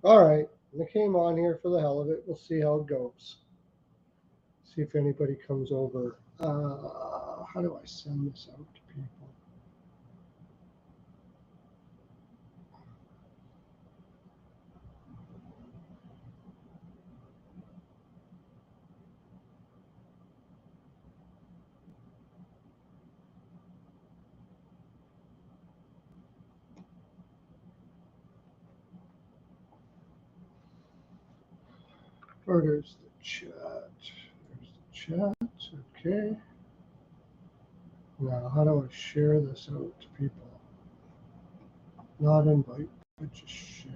All right, I came on here for the hell of it. We'll see how it goes. See if anybody comes over. How do I send this out to people? Or there's the chat. There's the chat. Okay. Now, how do I share this out to people? Not invite, but just share.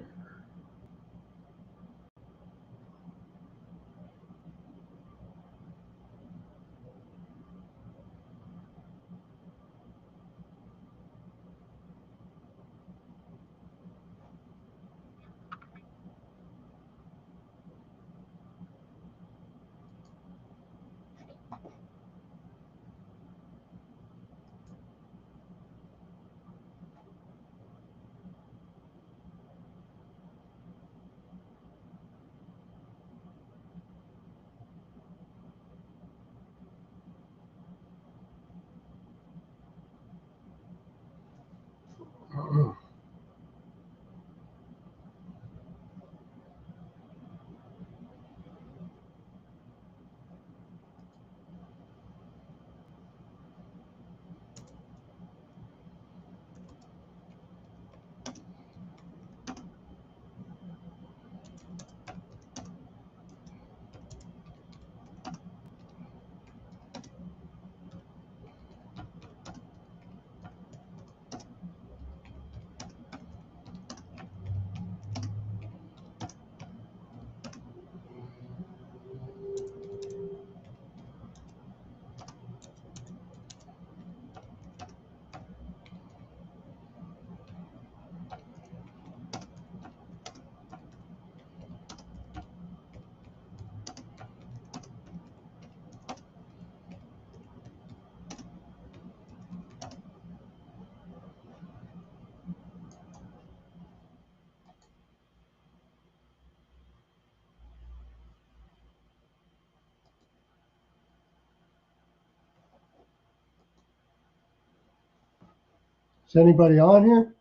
Is anybody on here?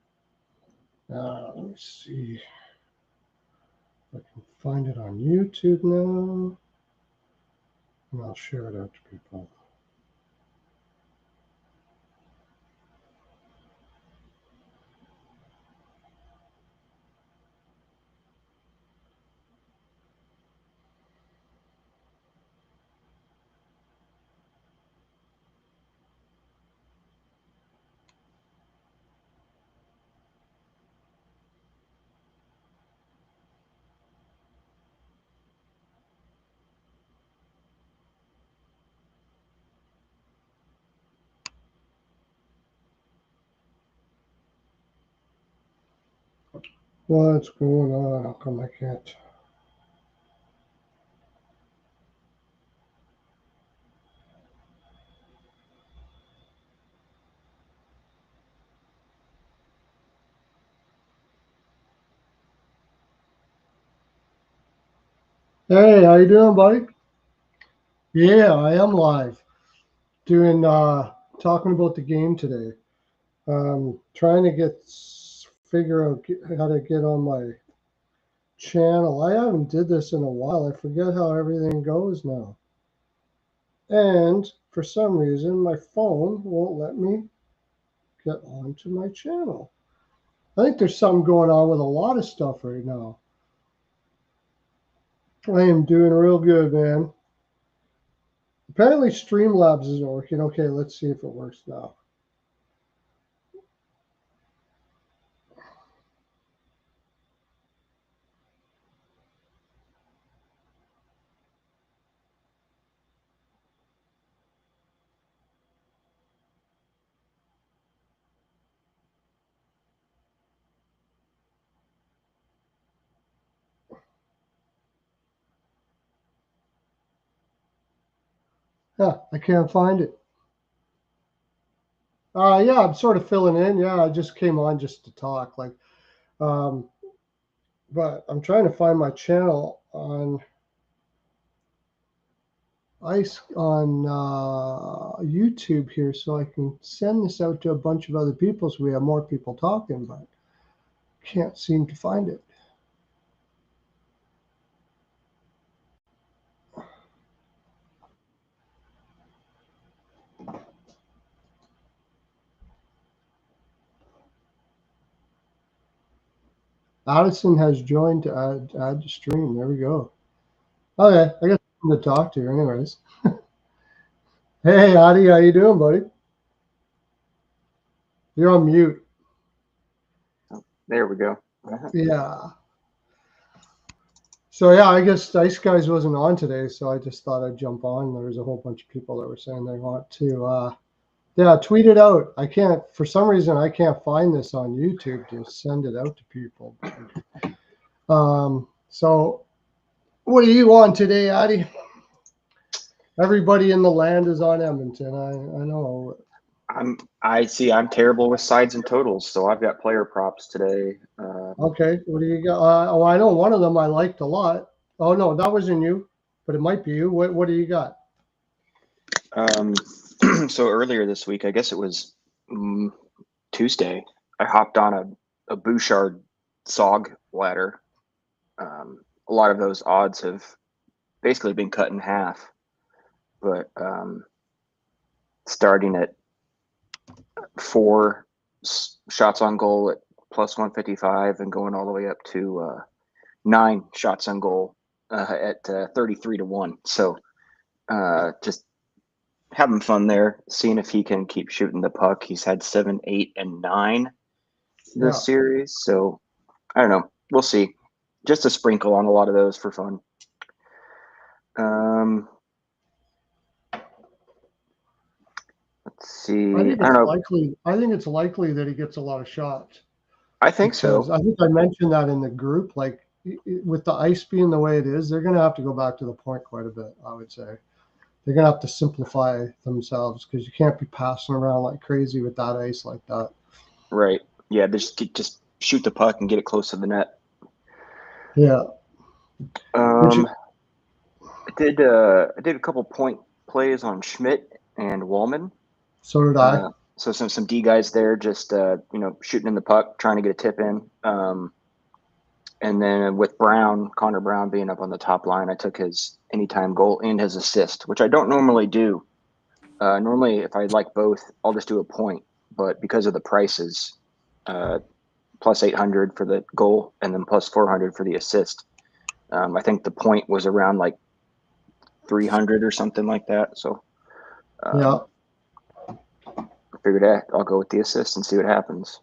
Let me see if I can find it on YouTube now. And I'll share it out to people. What's going on? How come I can't? Hey, how you doing, buddy? Yeah, I am live. Doing talking about the game today. Trying to figure out how to get on my channel. I haven't did this in a while. I forget how everything goes now. And for some reason, my phone won't let me get onto my channel. I think there's something going on with a lot of stuff right now. I am doing real good, man. Apparently, Streamlabs isn't working. Okay, let's see if it works now. Yeah, I can't find it. Yeah, I'm sort of filling in. Yeah, I just came on just to talk. Um, but I'm trying to find my channel on Ice on YouTube here so I can send this out to a bunch of other people so we have more people talking, but can't seem to find it. Addison has joined to add to stream. There we go. Okay, I got something to talk to anyways. Hey, Adi, how you doing, buddy? You're on mute. There we go. Yeah. So yeah, I guess Dice Guys wasn't on today, so I just thought I'd jump on. There was a whole bunch of people that were saying they want to yeah, tweet it out. I can't, for some reason, I can't find this on YouTube to send it out to people. So what are you on today, Adi? Everybody in the land is on Edmonton. I know. I'm terrible with sides and totals, so I've got player props today. Okay, what do you got? Oh, I know one of them I liked a lot. Oh no, that wasn't you, but it might be you. What do you got? So earlier this week, I guess it was Tuesday, I hopped on a Bouchard SOG ladder. A lot of those odds have basically been cut in half, but starting at 4 shots on goal at plus 155 and going all the way up to 9 shots on goal at 33 to 1. So just having fun there, seeing if he can keep shooting the puck. He's had 7, 8, and 9 this series. So I don't know. We'll see. Just a sprinkle on a lot of those for fun. Let's see. I think it's likely that he gets a lot of shots. I think so. I think I mentioned that in the group. Like with the ice being the way it is, they're going to have to go back to the point quite a bit, I would say. They're going to have to simplify themselves because you can't be passing around like crazy with that ice like that. Right. Yeah, just shoot the puck and get it close to the net. Yeah. I did a couple point plays on Schmidt and Wallman. So did I. So some D guys there, just shooting in the puck, trying to get a tip in. And then with Connor Brown being up on the top line, I took his anytime goal and his assist, which I don't normally do. Normally, if I like both, I'll just do a point. But because of the prices, plus 800 for the goal and then plus 400 for the assist, I think the point was around like 300 or something like that. So yeah, I figured I'll go with the assist and see what happens.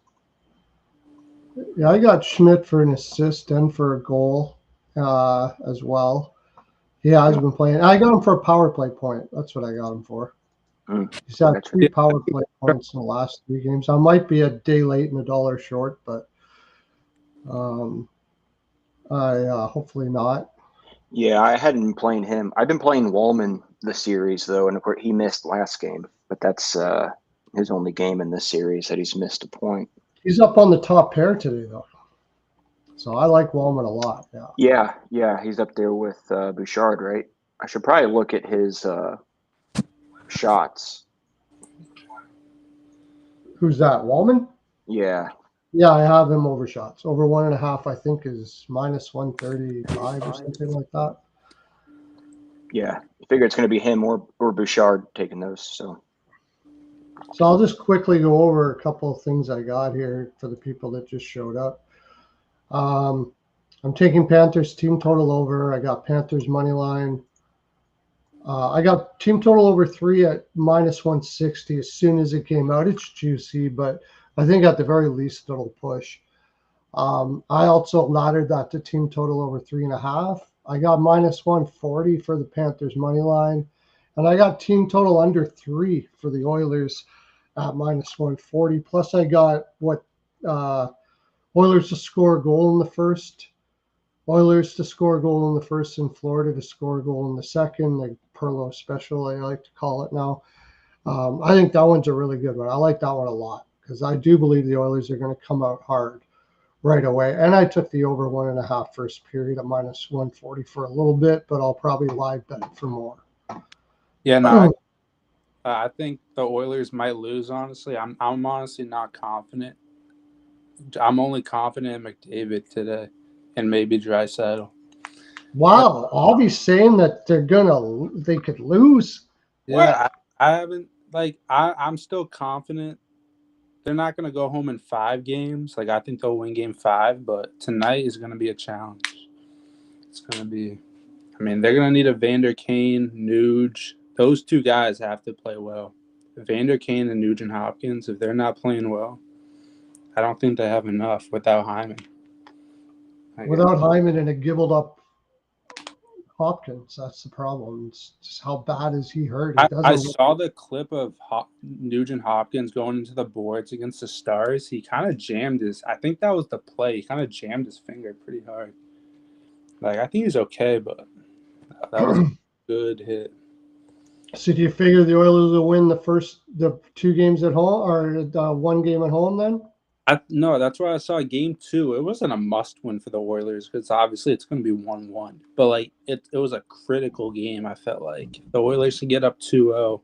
Yeah, I got Schmidt for an assist and for a goal as well. He has been playing. I got him for a power play point. That's what I got him for. He's had 3 power play points in the last 3 games. I might be a day late and $1 short, but hopefully not. Yeah, I hadn't been playing him. I've been playing Wallman this series though, and of course he missed last game, but that's his only game in this series that he's missed a point. He's up on the top pair today though, so I like Wallman a lot. Yeah, he's up there with Bouchard, right? I should probably look at his shots. Who's that? Wallman? Yeah, I have him over shots. Over 1.5, I think, is minus 135 or something like that. Yeah, I figure it's going to be him or Bouchard taking those. So I'll just quickly go over a couple of things I got here for the people that just showed up. I'm taking Panthers team total over. I got Panthers money line. I got team total over 3 at minus 160 as soon as it came out. It's juicy, but I think at the very least it'll push. I also laddered that to team total over 3.5. I got minus 140 for the Panthers money line, and I got team total under 3 for the Oilers at minus 140. Plus, I got Oilers to score a goal in the first. Oilers to score a goal in the first, and Florida to score a goal in the second. The Perlo special, I like to call it now. I think that one's a really good one. I like that one a lot because I do believe the Oilers are going to come out hard right away. And I took the over 1.5 first period at -140 for a little bit, but I'll probably live bet for more. Yeah, no, I think the Oilers might lose. Honestly, I'm honestly not confident. I'm only confident in McDavid today, and maybe Draisaitl. Wow, I'll be saying that they could lose. Yeah, I haven't I'm still confident. They're not going to go home in 5 games. Like I think they'll win game 5, but tonight is going to be a challenge. It's going to be. I mean, they're going to need a Vander Kane, Nuge. Those 2 guys have to play well. Vander Kane and Nugent Hopkins, if they're not playing well, I don't think they have enough without Hyman. Without Hyman and a gibbled up Hopkins, that's the problem. It's just how bad is he hurt? I saw the clip of Nugent Hopkins going into the boards against the Stars. He kind of jammed I think that was the play. He kind of jammed his finger pretty hard. Like, I think he's okay, but that was a good hit. So do you figure the Oilers will win the 2 games at home, or 1 game at home then? No, that's why I saw game 2. It wasn't a must-win for the Oilers because obviously it's going to be 1-1. But like it was a critical game. I felt like the Oilers should get up 2-0,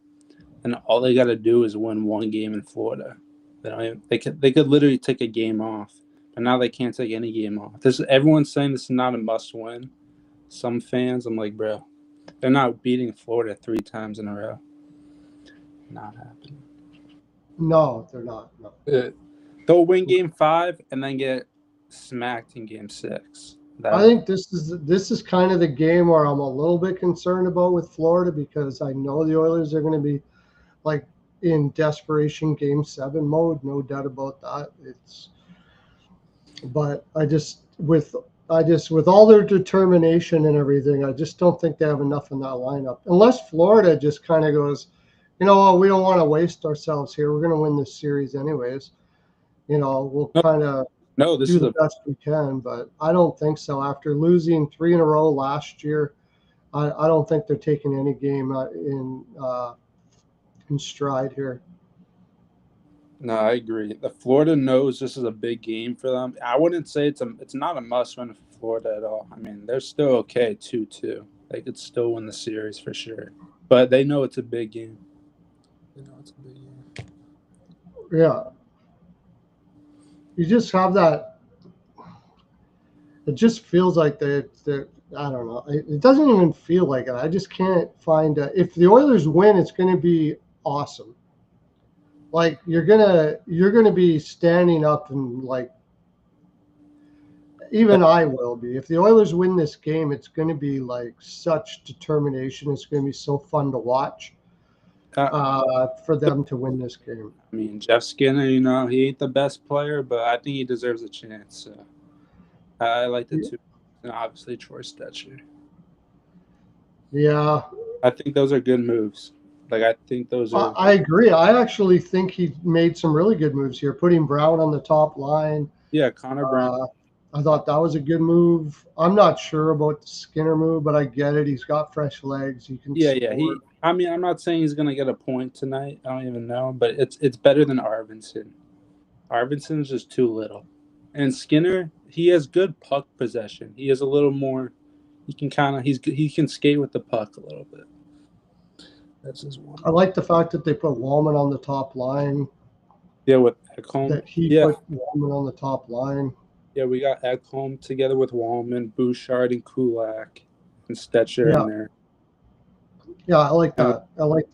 and all they got to do is win 1 game in Florida. They could literally take a game off, but now they can't take any game off. Everyone's saying this is not a must-win. Some fans, I'm like, bro, they're not beating Florida 3 times in a row. Not happening. No, they're not. No. They'll win game 5 and then get smacked in game 6. I think this is kind of the game where I'm a little bit concerned about with Florida, because I know the Oilers are going to be like in desperation game 7 mode, no doubt about that. But with all their determination and everything, I just don't think they have enough in that lineup. Unless Florida just kind of goes, we don't want to waste ourselves here. We're going to win this series anyways. We'll kind of do the best we can, but I don't think so. After losing 3 in a row last year, I don't think they're taking any game in stride here. No, I agree. The Florida knows this is a big game for them. I wouldn't say it's not a must-win for Florida at all. I mean, they're still okay 2-2. They could still win the series for sure, but they know it's a big game. Yeah. You just have that. It just feels like I don't know. It doesn't even feel like it. I just can't find if the Oilers win, it's going to be awesome. Like you're gonna be standing up and like, even I will be. If the Oilers win this game, it's going to be like such determination. It's going to be so fun to watch for them to win this game. I mean, Jeff Skinner, he ain't the best player, but I think he deserves a chance. So I like the 2. And obviously, Troy Stetcher. Yeah. I think those are good moves. Like, I think those are. I agree. I actually think he made some really good moves here, putting Brown on the top line. Yeah, Connor Brown. I thought that was a good move. I'm not sure about the Skinner move, but I get it. He's got fresh legs. He can. Yeah. I mean, I'm not saying he's going to get a point tonight. I don't even know, but it's better than Arvidsson. Arvidsson's just too little, and Skinner, he has good puck possession. He has a little more. He can skate with the puck a little bit. That's his one. I like the fact that they put Wallman on the top line. Yeah, with Ekholm. That he put Wallman on the top line. Yeah, we got Ekholm together with Wallman, Bouchard, and Kulak, and Stetcher in there. Yeah, I like that. I like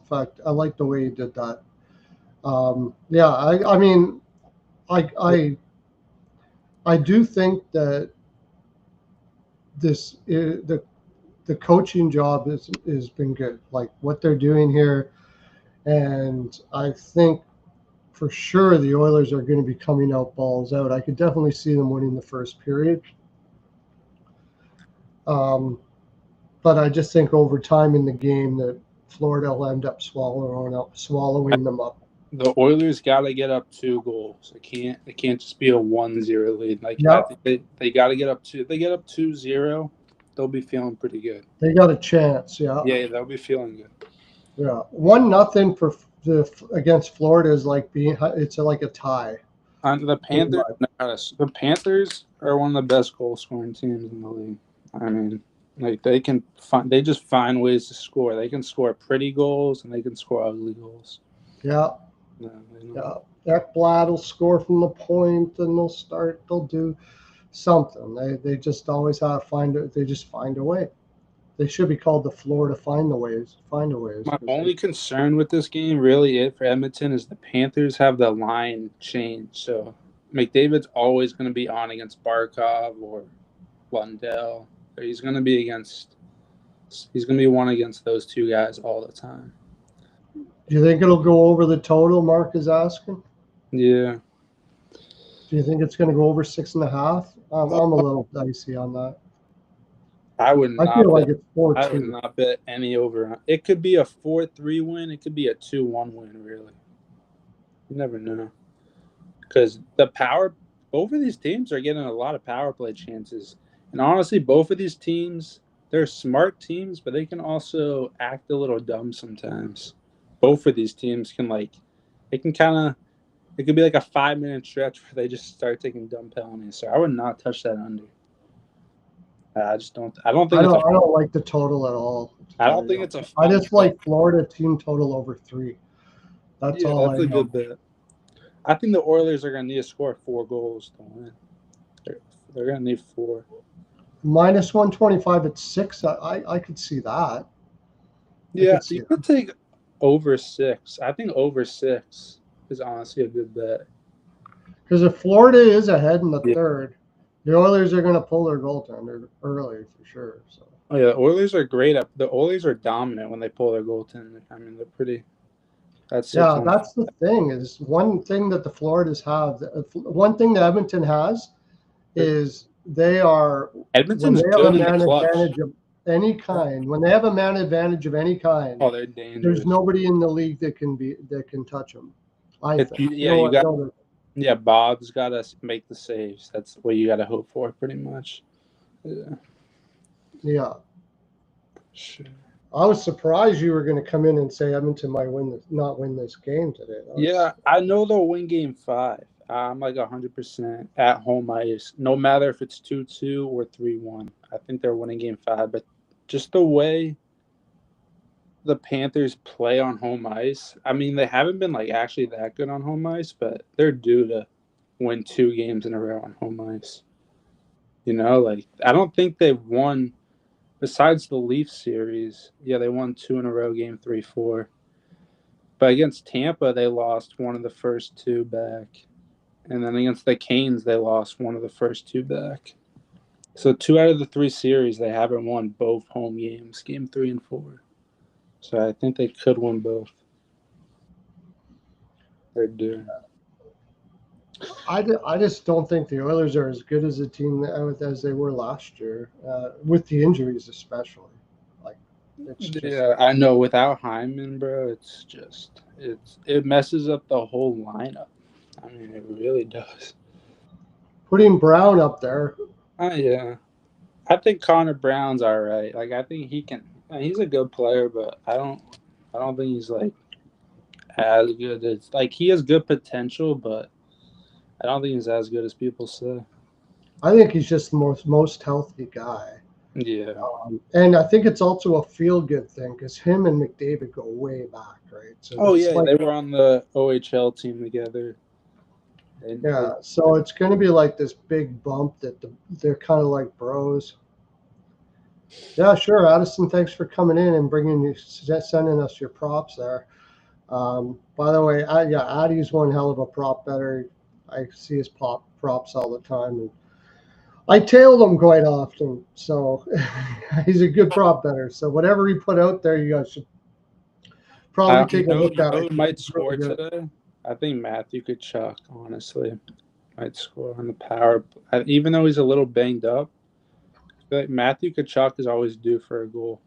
the way he did that. I mean, I do think that the coaching job has been good, like what they're doing here, and I think for sure the Oilers are going to be coming out balls out. I could definitely see them winning the first period, but I just think over time in the game that Florida will end up swallowing them up. The Oilers got to get up 2 goals. It can't just be a 1-0 lead. Like, I think they got to get up 2. If they get up 2-0, they'll be feeling pretty good. They got a chance, yeah. Yeah, they'll be feeling good. Yeah, 1-0 against Florida is like it's like a tie. The Panthers are one of the best goal scoring teams in the league. I mean, like they just find ways to score. They can score pretty goals and they can score ugly goals. Yeah. Yeah. Ekblad will score from the point, and they'll do something. They just always they just find a way. They should be called the Florida Find a Ways. My only concern with this game, really, for Edmonton is the Panthers have the line change. So McDavid's always going to be on against Barkov or Lundell. He's going to be one against those two guys all the time. Do you think it'll go over the total Mark is asking? Yeah. Do you think it's going to go over 6.5? I'm a little dicey on that. I feel like it's 4-2. I would not bet any over. It could be a 4-3 win. It could be a 2-1 win, really. You never know. Because both of these teams are getting a lot of power play chances. And honestly, both of these teams, they're smart teams, but they can also act a little dumb sometimes. Both of these teams can, it could be like a 5-minute stretch where they just start taking dumb penalties. So I would not touch that under. I don't like the total at all. I don't think it's a I just like Florida team total over 3. That's all that's a good bet. I think the Oilers are going to need to score 4 goals to win. They're going to need 4. Minus 125 at 6. I could see that. Yeah, you could take over 6. I think over 6 is honestly a good bet. Because if Florida is ahead in the third, the Oilers are going to pull their goaltender early for sure. So. Oh yeah, the Oilers are great. The Oilers are dominant when they pull their goaltender. I mean, they're pretty. That's the thing. Is one thing that the Floridas have. One thing that Edmonton has is Edmonton's good in the clutch. Advantage of any kind. When they have a man advantage of any kind, they're dangerous. There's nobody in the league that can touch them. I think. Yeah, Bob's got to make the saves. That's what you got to hope for, pretty much. Yeah. Yeah. Sure. I was surprised you were going to come in and say Edmonton might not win this game today. I know they'll win Game 5. I'm like 100% at home ice. No matter if it's 2-2 or 3-1. I think they're winning Game 5. But just the way the Panthers play on home ice, I mean, they haven't been actually that good on home ice, but they're due to win 2 games in a row on home ice. I don't think they've won, besides the Leafs series. Yeah, they won 2 in a row, Game 3, 4. But against Tampa, they lost one of the first 2 back. And then against the Canes, they lost one of the first 2 back. So 2 out of the 3 series, they haven't won both home games, Game 3 and 4. So I think they could win both. They're due. I just don't think the Oilers are as good as a team as they were last year, with the injuries especially. I know. Without Hyman, bro, it messes up the whole lineup. I mean, it really does. Putting Brown up there. Yeah. I think Connor Brown's all right. I think he can. He's a good player, but I don't think he's as good as he has good potential, but I don't think he's as good as people say. I think he's just the most healthy guy. Yeah. And I think it's also a feel-good thing because him and McDavid go way back, right? So they were on the OHL team together. So it's going to be this big bump that they're kind of like bros. Yeah, sure, Addison. Thanks for coming in and sending us your props there. By the way, Addie's one hell of a prop bettor. I see his props all the time, and I tailed him quite often. So he's a good prop bettor. So whatever he put out there, you guys should probably take a look at it. Who might score today? I think Matthew Tkachuk, honestly, might score on the power. Even though he's a little banged up, I feel like Matthew Tkachuk is always due for a goal.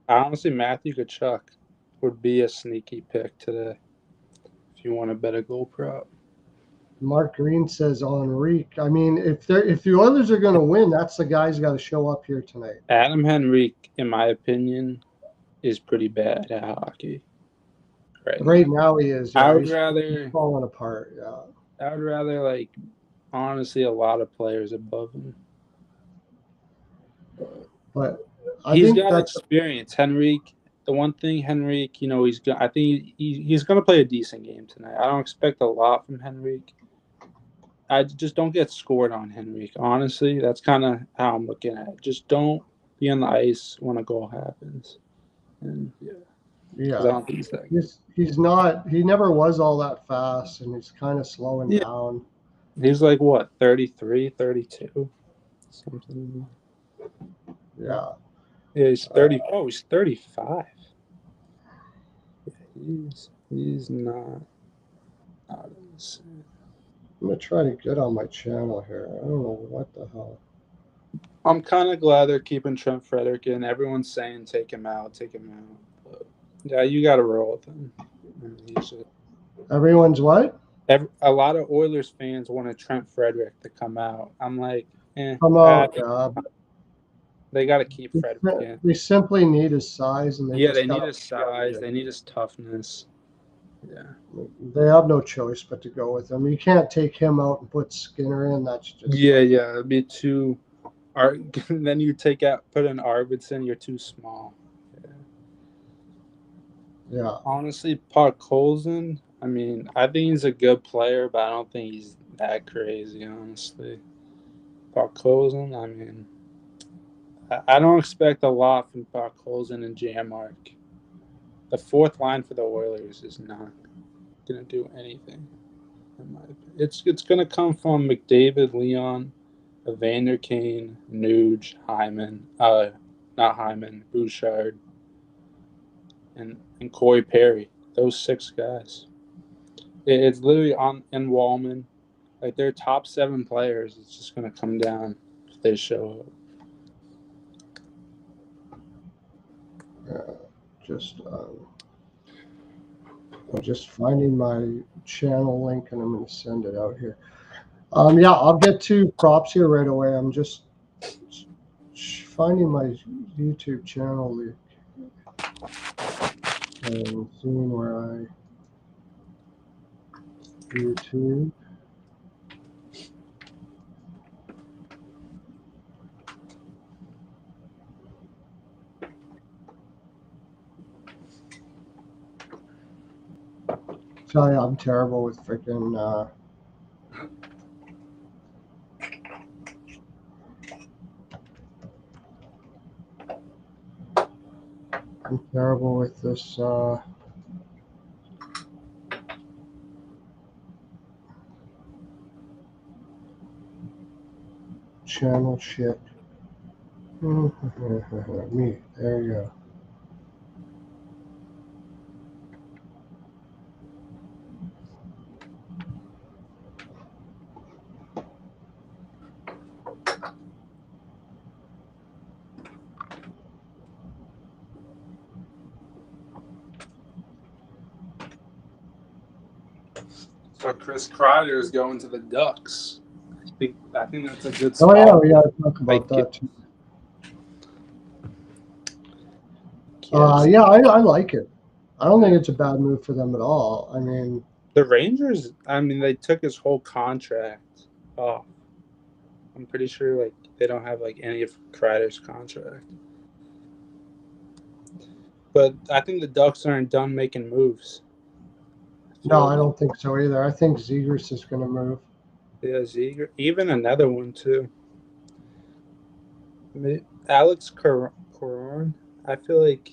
Honestly, Matthew Tkachuk would be a sneaky pick today if you want to bet a goal prop. Mark Green says Henrique. I mean, if the Oilers are going to win, that's the guy who's got to show up here tonight. Adam Henrique, in my opinion, is pretty bad at hockey. Right now he is. I Yeah, would he's rather falling apart. Yeah, like honestly a lot of players above him. but I He's think got that's experience, Henrique. The one thing, Henrique, I think he's going to play a decent game tonight. I don't expect a lot from Henrique. I just don't get scored on Henrique. Honestly, that's kind of how I'm looking at it. Just don't be on the ice when a goal happens. And because I yeah. don't think he's that good. He's not. He never was all that fast, and he's kind of slowing Yeah. down. He's like what, 33, 32? Something. Yeah. Yeah, he's 30. He's 35. Yeah, he's not insane. I'm gonna try to get on my channel here. I don't know what the hell. I'm kind of glad they're keeping Trent Frederick in. Everyone's saying take him out, take him out. But yeah, you got to roll with him. I mean, Everyone's what? a lot of Oilers fans wanted Trent Frederick to come out. I'm like, Come out. Yeah. they got to keep Frederick in. They simply need his size, and They need his size. They need his toughness. Yeah. They have no choice but to go with him. You can't take him out and put Skinner in. That's just Yeah. It'd be too. Then you put in Arvidsson. You're too small. Yeah. Honestly, Podkolzin, I mean, I think he's a good player, but I don't think he's that crazy, honestly. Podkolzin, I mean, I don't expect a lot from Podkolzin and Janmark. The fourth line for the Oilers is not going to do anything, in my opinion. It's going to come from McDavid, Leon, Evander Kane, Nuge, Hyman, not Hyman, Bouchard, and Corey Perry. Those 6 guys. It's literally in Wallman. Like their top 7 players, it's just going to come down if they show up. I'm just finding my channel link, and I'm going to send it out here. Yeah, I'll get to props here right away. I'm just finding my YouTube channel link and seeing where I YouTube. Tell you, I'm terrible with freaking. I'm terrible with this. Channel shit. Me. There you go. So Chris Kreider is going to the Ducks. I think that's a good Oh spot. yeah, we gotta talk about that too. Yeah, I like it. I don't think it's a bad move for them at all. I mean, the Rangers. I mean, they took his whole contract off. I'm pretty sure like they don't have like any of Kreider's contract. But I think the Ducks aren't done making moves. no, I don't think so either. I think Zegras is going to move. Yeah, Ziegler. Even another one too. Alex Coron. I feel like.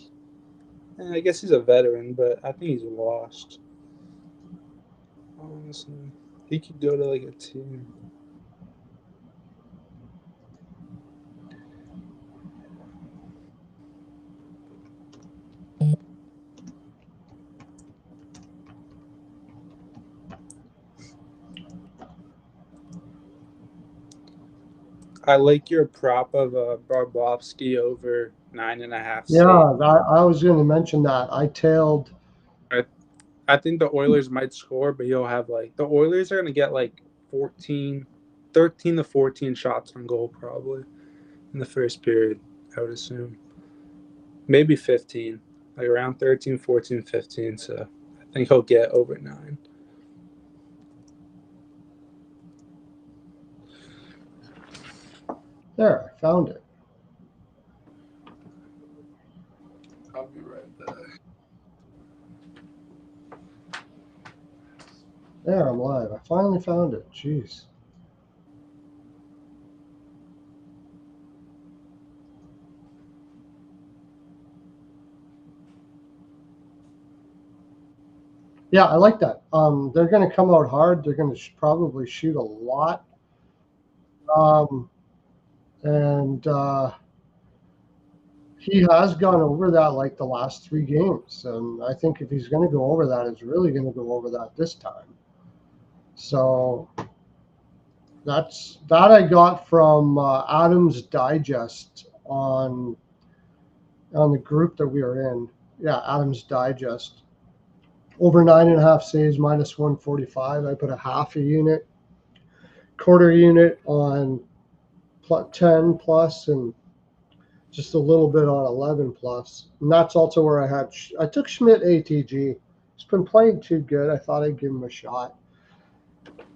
I guess he's a veteran, but I think he's washed. Honestly, he could go to like a team. I like your prop of Barbovsky over 9.5. Yeah, I was going to mention that. I tailed. I think the Oilers might score, but he'll have like the Oilers are going to get like 13 to 14 shots on goal probably in the first period, I would assume. Maybe 15, like around 13, 14, 15. So I think he'll get over 9. There, I found it. I'll be right back. There, I'm live. I finally found it. Jeez. Yeah, I like that. They're going to come out hard. They're going to probably shoot a lot. And he has gone over that like the last 3 games. And I think if he's going to go over that, he's really going to go over that this time. So that I got from Adam's Digest on the group that we are in. Yeah, Adam's Digest. Over 9.5 saves, minus 145. I put a half a unit, quarter unit on 10 plus, and just a little bit on 11 plus. And that's also where I took Schmidt ATG. He's been playing too good. I thought I'd give him a shot.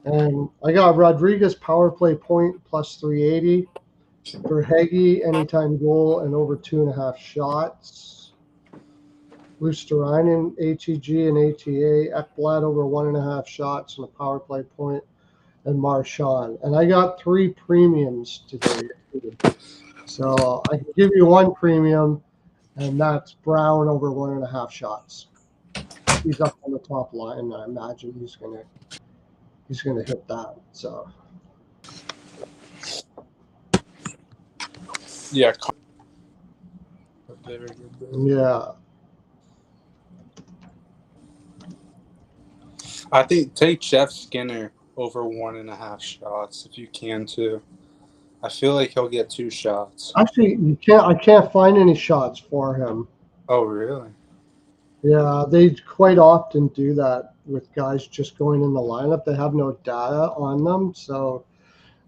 And I got Rodriguez power play point plus 380. For Heggie, anytime goal and over 2.5 shots. Luosterainen, ATG and ATA. Ekblad over 1.5 shots and a power play point. And Marchand. And I got 3 premiums today. So I can give you 1 premium, and that's Brown over 1.5 shots. He's up on the top line, and I imagine he's gonna hit that. So Yeah. yeah. I think take Jeff Skinner over 1.5 shots if you can too. I feel like he'll get 2 shots. Actually, I can't find any shots for him. Oh, really? Yeah, they quite often do that with guys just going in the lineup. They have no data on them, so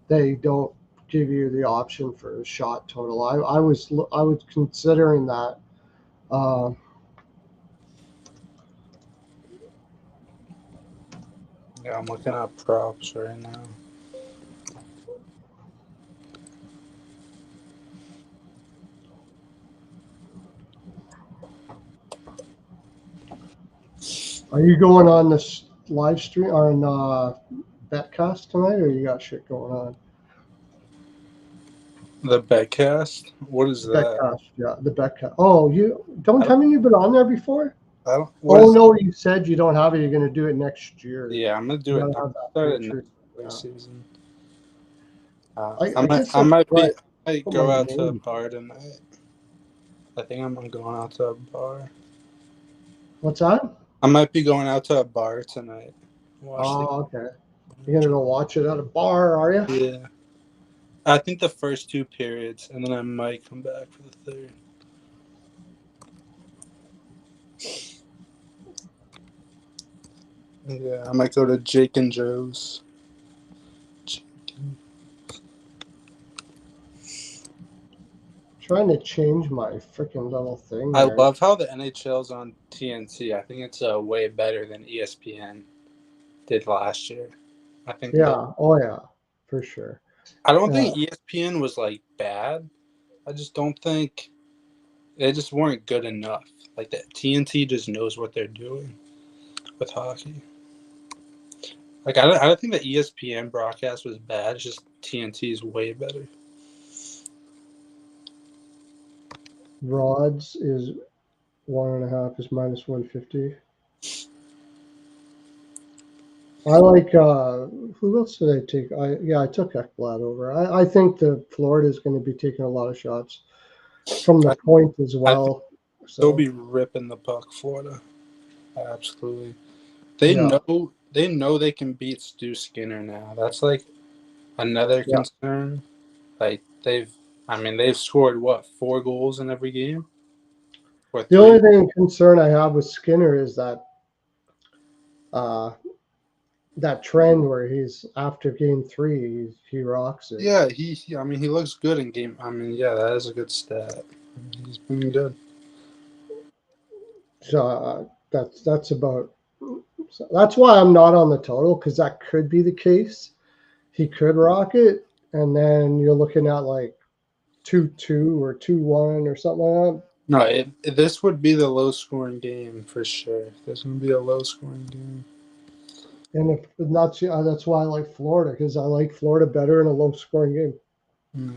they don't give you the option for a shot total. I was considering that. Yeah, I'm looking at props right now. Are you going on this live stream or on Betcast tonight, or you got shit going on? The Betcast? What is that? Betcast, yeah, the Betcast. Oh, you don't tell me you've been on there before? I don't. Oh no, you said you don't have it. You're going to do it next year. Yeah, I'm gonna do it. Start next season. I might go out to a bar tonight. I think I'm going out to a bar. What's that? I might be going out to a bar tonight. Okay. You're gonna go watch it at a bar, are you? Yeah. I think the first 2 periods, and then I might come back for the 3rd. Yeah, I might go to Jake and Joe's. Trying to change my freaking little thing. I love how the NHL's on TNT. I think it's way better than ESPN did last year. I think. Yeah. Oh yeah, for sure. I don't think ESPN was like bad. I just don't think they just weren't good enough. Like that TNT just knows what they're doing with hockey. Like I don't think the ESPN broadcast was bad. It's just TNT is way better. Rods is 1.5 is minus 150. I like who else did I take? I took Ekblad over. I think the Florida is going to be taking a lot of shots from the point as well. They'll be ripping the puck, Florida. Absolutely. They know they can beat Stu Skinner now. That's like another concern. Like they've scored 4 goals in every game? The only concern I have with Skinner is that that trend where he's after game 3, he rocks it. Yeah, he looks good in game. That is a good stat. He's been good. So that's about So that's why I'm not on the total, because that could be the case. He could rock it, and then you're looking at like 2-2 or 2-1 or something like that. No, this would be the low-scoring game for sure. This would be a low-scoring game. And if not, that's why I like Florida, because I like Florida better in a low-scoring game. No.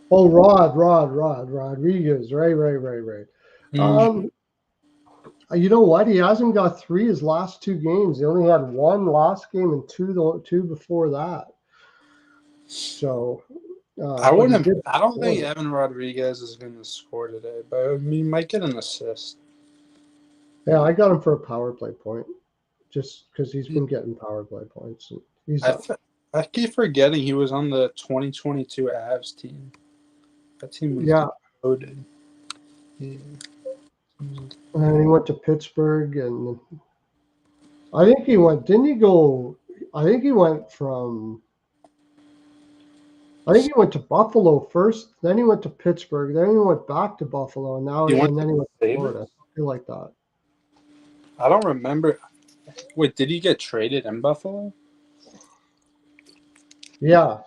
Oh, Rodriguez, right. You know what? He hasn't got 3 his last 2 games. He only had 1 last game and 2 before that. So I wouldn't. I don't think Evan Rodriguez is going to score today, but he might get an assist. Yeah, I got him for a power play point, just because he's been getting power play points. I keep forgetting he was on the 2022 Avs team. That team was loaded. Yeah. And he went to Pittsburgh, and I think he went. Didn't he go? I think he went to Buffalo first. Then he went to Pittsburgh. Then he went back to Buffalo, and then he went to Florida. I feel like that. I don't remember. Wait, did he get traded in Buffalo? Yeah.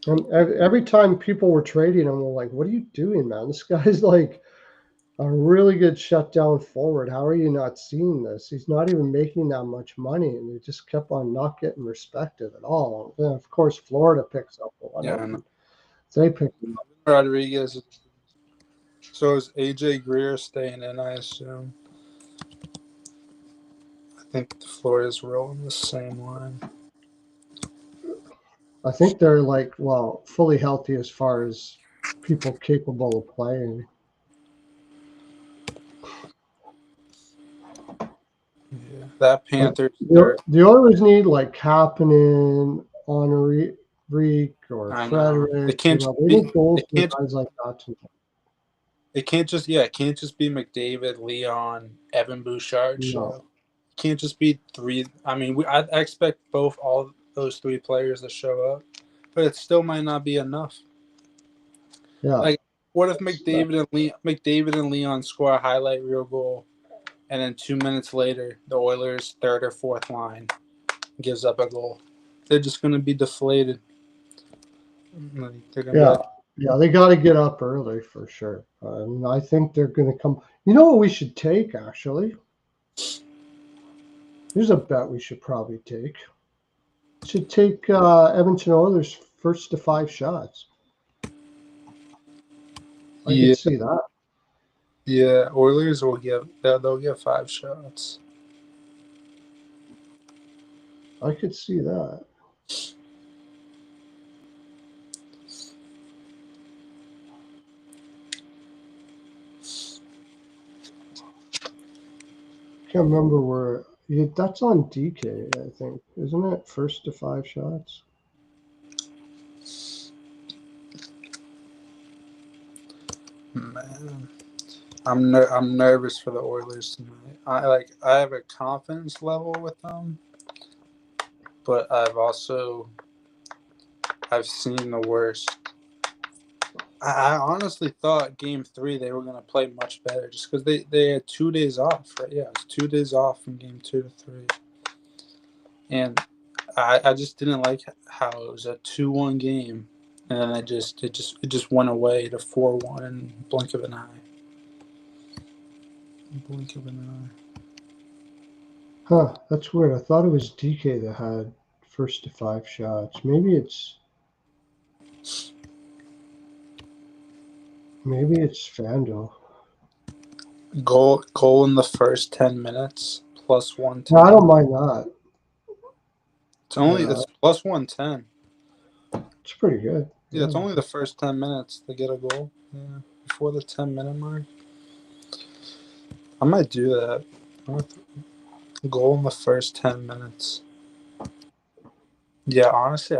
And every time people were trading him, we're like, "What are you doing, man? This guy's like a really good shutdown forward. How are you not seeing this? He's not even making that much money, and they just kept on not getting respected at all." And of course, Florida picks up one. Yeah, they picked him up. Rodriguez. So is AJ Greer staying in? I assume. I think the Florida's rolling the same line. I think they're fully healthy as far as people capable of playing. Yeah, that Panthers. The Oilers need Kapanen, Henrique, or Frederick. They can't they need goals for guys like that. It can't just be McDavid, Leon, Evan Bouchard show. It can't just be 3. I mean, I expect all those 3 players to show up, but it still might not be enough. Yeah. Like, what if McDavid and Leon score a highlight reel goal, and then 2 minutes later, the Oilers' 3rd or 4th line gives up a goal? They're just going to be deflated. They're gonna Yeah, they got to get up early for sure. I think they're going to come. You know what we should take, actually? Here's a bet we should probably take. We should take Edmonton Oilers first to 5 shots. I can see that. Yeah, Oilers they'll get 5 shots. I could see that. Can't remember where. That's on DK, I think, isn't it? First to 5 shots. Man, I'm nervous for the Oilers tonight. I have a confidence level with them, but I've seen the worst. I honestly thought Game 3 they were going to play much better just because they had 2 days off, right? Yeah, it was 2 days off from Game 2 to 3. And I just didn't like how it was a 2-1 game, and then it just went away to 4-1 in blink of an eye. Huh, that's weird. I thought it was DK that had first to 5 shots. Maybe it's FanDuel. Goal in the first 10 minutes, plus 110. No, I don't mind that. It's plus 110. It's pretty good. Yeah, it's only the first 10 minutes to get a goal. Yeah, before the 10-minute mark. I might do that. Goal in the first 10 minutes. Yeah, honestly,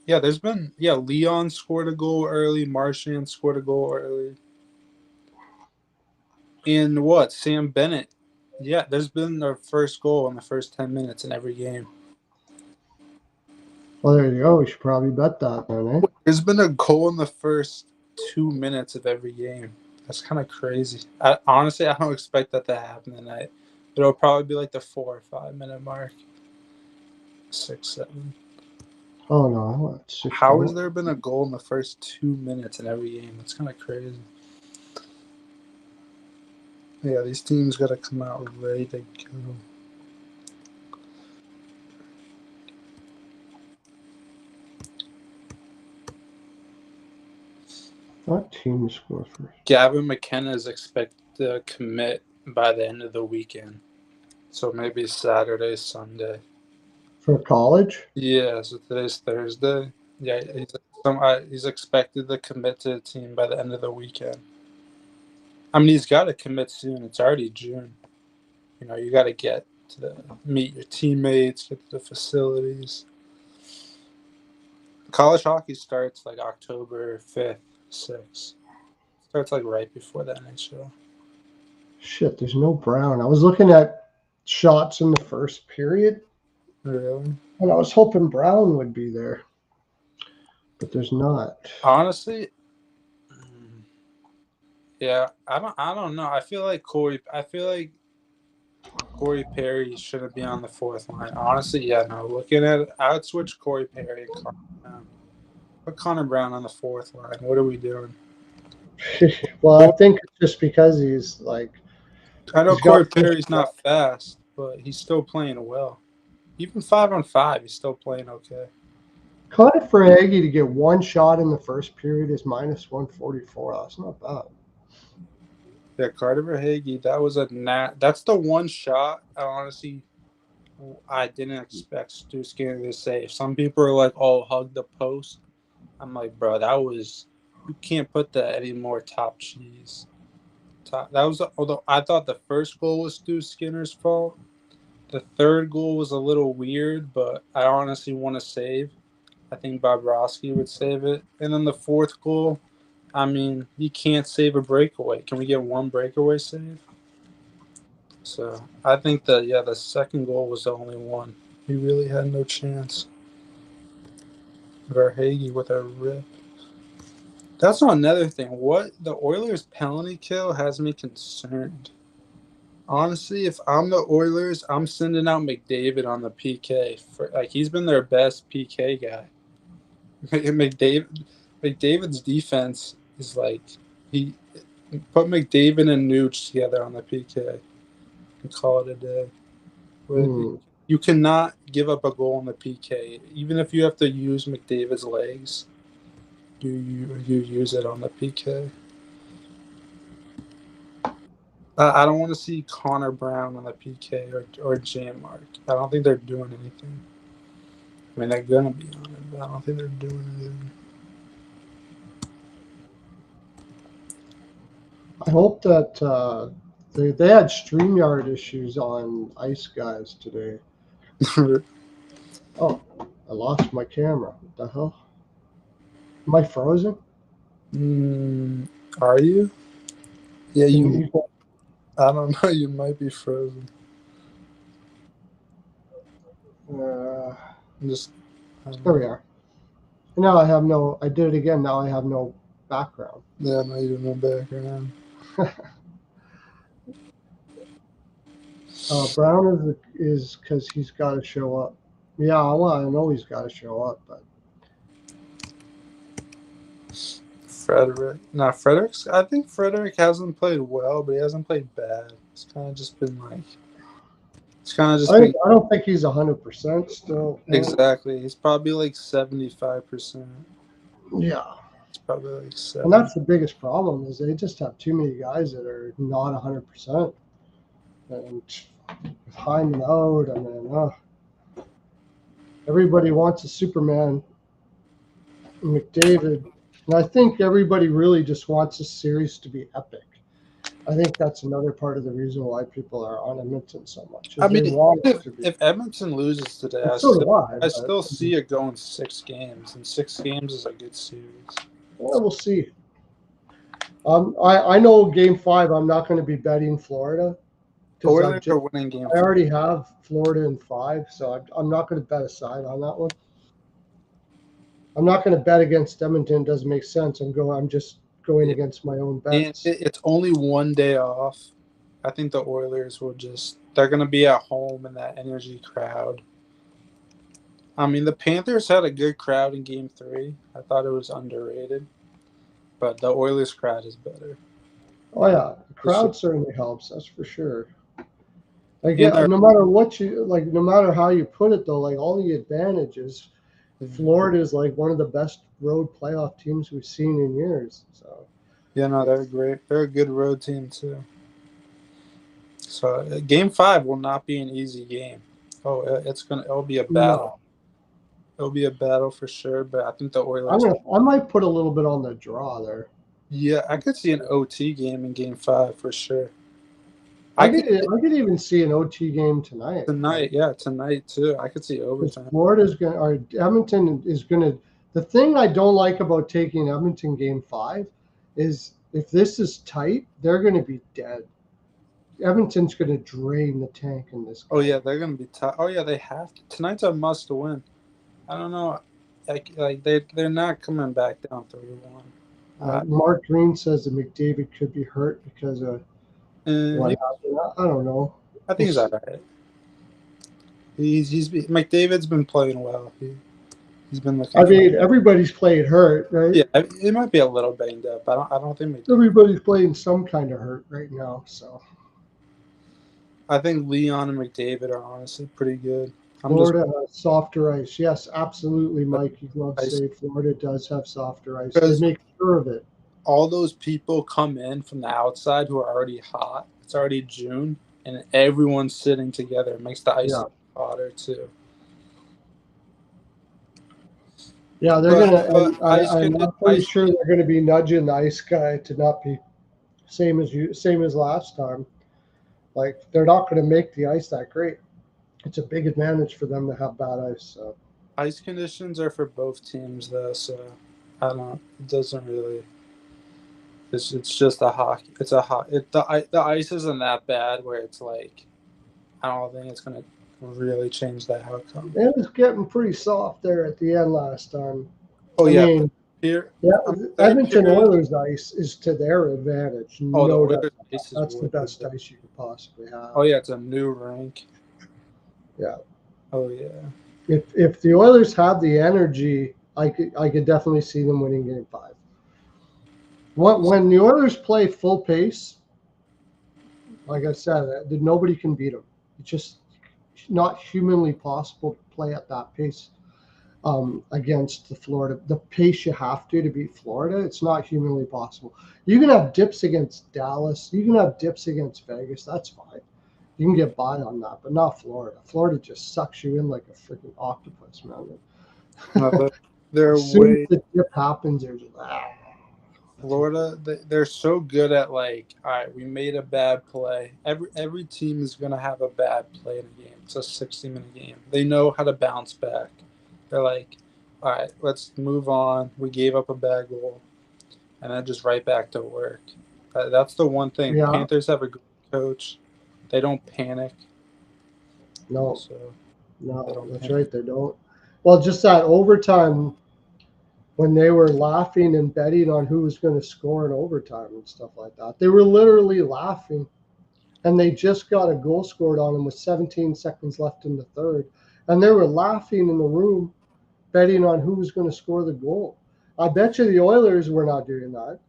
Leon scored a goal early. Marchand scored a goal early. And Sam Bennett. Yeah, there's been their first goal in the first 10 minutes in every game. Well, there you go. We should probably bet that then, eh? There's been a goal in the first 2 minutes of every game. That's kind of crazy. Honestly, I don't expect that to happen tonight. It'll probably be like the 4 or 5 minute mark. 6, 7. Oh no! How has there been a goal in the first 2 minutes in every game? That's kind of crazy. Yeah, these teams got to come out ready to go. What team score first? Gavin McKenna is expected to commit by the end of the weekend. So maybe Saturday, Sunday. For college? Yeah, so today's Thursday. Yeah, he's expected to commit to the team by the end of the weekend. I mean, he's got to commit soon. It's already June. You know, you got to get to meet your teammates, get to the facilities. College hockey starts like October 5th, 6th. Starts like right before the NHL. Shit, there's no Brown. I was looking at shots in the first period. Really? And I was hoping Brown would be there. But there's not. Honestly, yeah, I don't know. I feel like Corey Perry shouldn't be on the fourth line. Honestly, yeah, no. Looking at it, I would switch Corey Perry and Connor Brown. Put Connor Brown on the fourth line. What are we doing? Well, I think it's just because he's like. I know Corey Perry's not fast, but he's still playing well. Even 5-on-5, he's still playing okay. Connor Verhaeghe to get one shot in the first period is minus 144. That's not bad. Yeah, Carter Verhaeghe, that was that's the one shot I didn't expect Stu Skinner to save. Some people are like, "Oh, hug the post." I'm like, bro, you can't put that any more top cheese. Although I thought the first goal was Stu Skinner's fault. The third goal was a little weird, but I honestly want to save. I think Bobrovsky would save it. And then the fourth goal, I mean, you can't save a breakaway. Can we get one breakaway save? So I think the second goal was the only one. He really had no chance. Verhaeghe with a rip. That's another thing. What the Oilers penalty kill has me concerned. Honestly, if I'm the Oilers, I'm sending out McDavid on the PK. He's been their best PK guy. McDavid's defense is like he put McDavid and Nuge together on the PK and call it a day. You cannot give up a goal on the PK, even if you have to use McDavid's legs. You use it on the PK. I don't want to see Connor Brown on the PK or J-Mark. I don't think they're doing anything. I mean, they're gonna be on it, but I don't think they're doing anything. I hope that they had StreamYard issues on Ice Guys today. Oh, I lost my camera. What the hell? Am I frozen? Are you? Yeah, you. I don't know. You might be frozen. There we are. Now I have no. I did it again. Now I have no background. Yeah, no, you have no background. Brown is because he's got to show up. Yeah, well, I know he's got to show up, but Frederick. No, Frederick's. I think Frederick hasn't played well, but he hasn't played bad. It's kind of just been like. It's kind of just. I don't think he's 100% still. Exactly. He's probably like 75%. Yeah. It's probably like 70. And that's the biggest problem is they just have too many guys that are not 100%. And with Hyman out, and then everybody wants a Superman, McDavid, and I think everybody really just wants this series to be epic. I think that's another part of the reason why people are on Edmonton so much. I mean, if Edmonton loses today, I still see it going 6 games, and 6 games is a good series. Well, we'll see. I know Game 5, I'm not going to be betting Florida. Oilers are winning Game 5. I already have Florida in 5, so I'm not going to bet a side on that one. I'm not going to bet against Edmonton. It doesn't make sense. I'm just going against my own bets. And it's only one day off. I think the Oilers will they're going to be at home in that energy crowd. I mean, the Panthers had a good crowd in Game 3. I thought it was underrated. But the Oilers crowd is better. Oh yeah, the crowd certainly helps. That's for sure. Like And no matter what you like, no matter how you put it though, like all the advantages, Florida is like one of the best road playoff teams we've seen in years. So yeah, no, they're great. They're a good road team too. So Game 5 will not be an easy game. Oh, it'll be a battle. no, It'll be a battle for sure. But I think the Oilers. I might put a little bit on the draw there. Yeah, I could see an OT game in Game 5 for sure. I could even see an OT game tonight. Tonight too. I could see overtime. Florida's gonna, or Edmonton is gonna. The thing I don't like about taking Edmonton Game 5 is if this is tight, they're gonna be dead. Edmonton's gonna drain the tank in this game. Oh yeah, they're gonna be tough. Oh yeah, they have to. Tonight's a must win. I don't know, like they're not coming back down 3-1. Mark Green says that McDavid could be hurt because of what happened. I don't know. I think he's all right. McDavid's been playing well. He's been looking. I mean, everybody's playing hurt, right? Yeah, he might be a little banged up. I don't think everybody's playing some kind of hurt right now. So I think Leon and McDavid are honestly pretty good. Florida has softer ice. Yes, absolutely, Mike. You love to say Florida does have softer ice. They make sure of it. All those people come in from the outside who are already hot. It's already June, and everyone's sitting together. It makes the ice hotter too. Yeah, they're gonna. I'm pretty sure they're gonna be nudging the ice guy to not be same as last time. Like they're not gonna make the ice that great. It's a big advantage for them to have bad ice. So ice conditions are for both teams, though. So I don't. It doesn't really. It's just a hockey. It's a the ice isn't that bad where it's like. I don't think it's gonna really change the outcome. It was getting pretty soft there at the end last time. Oh I mean, Edmonton Oilers ice is to their advantage. Oh, no, that's the best ice you could possibly have. Oh yeah, it's a new rink. Yeah. Oh yeah. If the Oilers have the energy, I could definitely see them winning Game 5. When the Oilers play full pace, like I said, nobody can beat them. It's just not humanly possible to play at that pace against the Florida. The pace you have to beat Florida, it's not humanly possible. You can have dips against Dallas. You can have dips against Vegas. That's fine. You can get by on that, but not Florida. Florida just sucks you in like a freaking octopus, man. As soon as the dip happens, they're just Florida, they're so good at like, all right, we made a bad play. Every team is gonna have a bad play in a game. It's a 60-minute game. They know how to bounce back. They're like, all right, let's move on. We gave up a bad goal, and then just right back to work. That's the one thing. Yeah. Panthers have a good coach. They don't panic. No, that's right. They don't. Well, just that overtime when they were laughing and betting on who was going to score in overtime and stuff like that. They were literally laughing, and they just got a goal scored on them with 17 seconds left in the third, and they were laughing in the room, betting on who was going to score the goal. I bet you the Oilers were not doing that.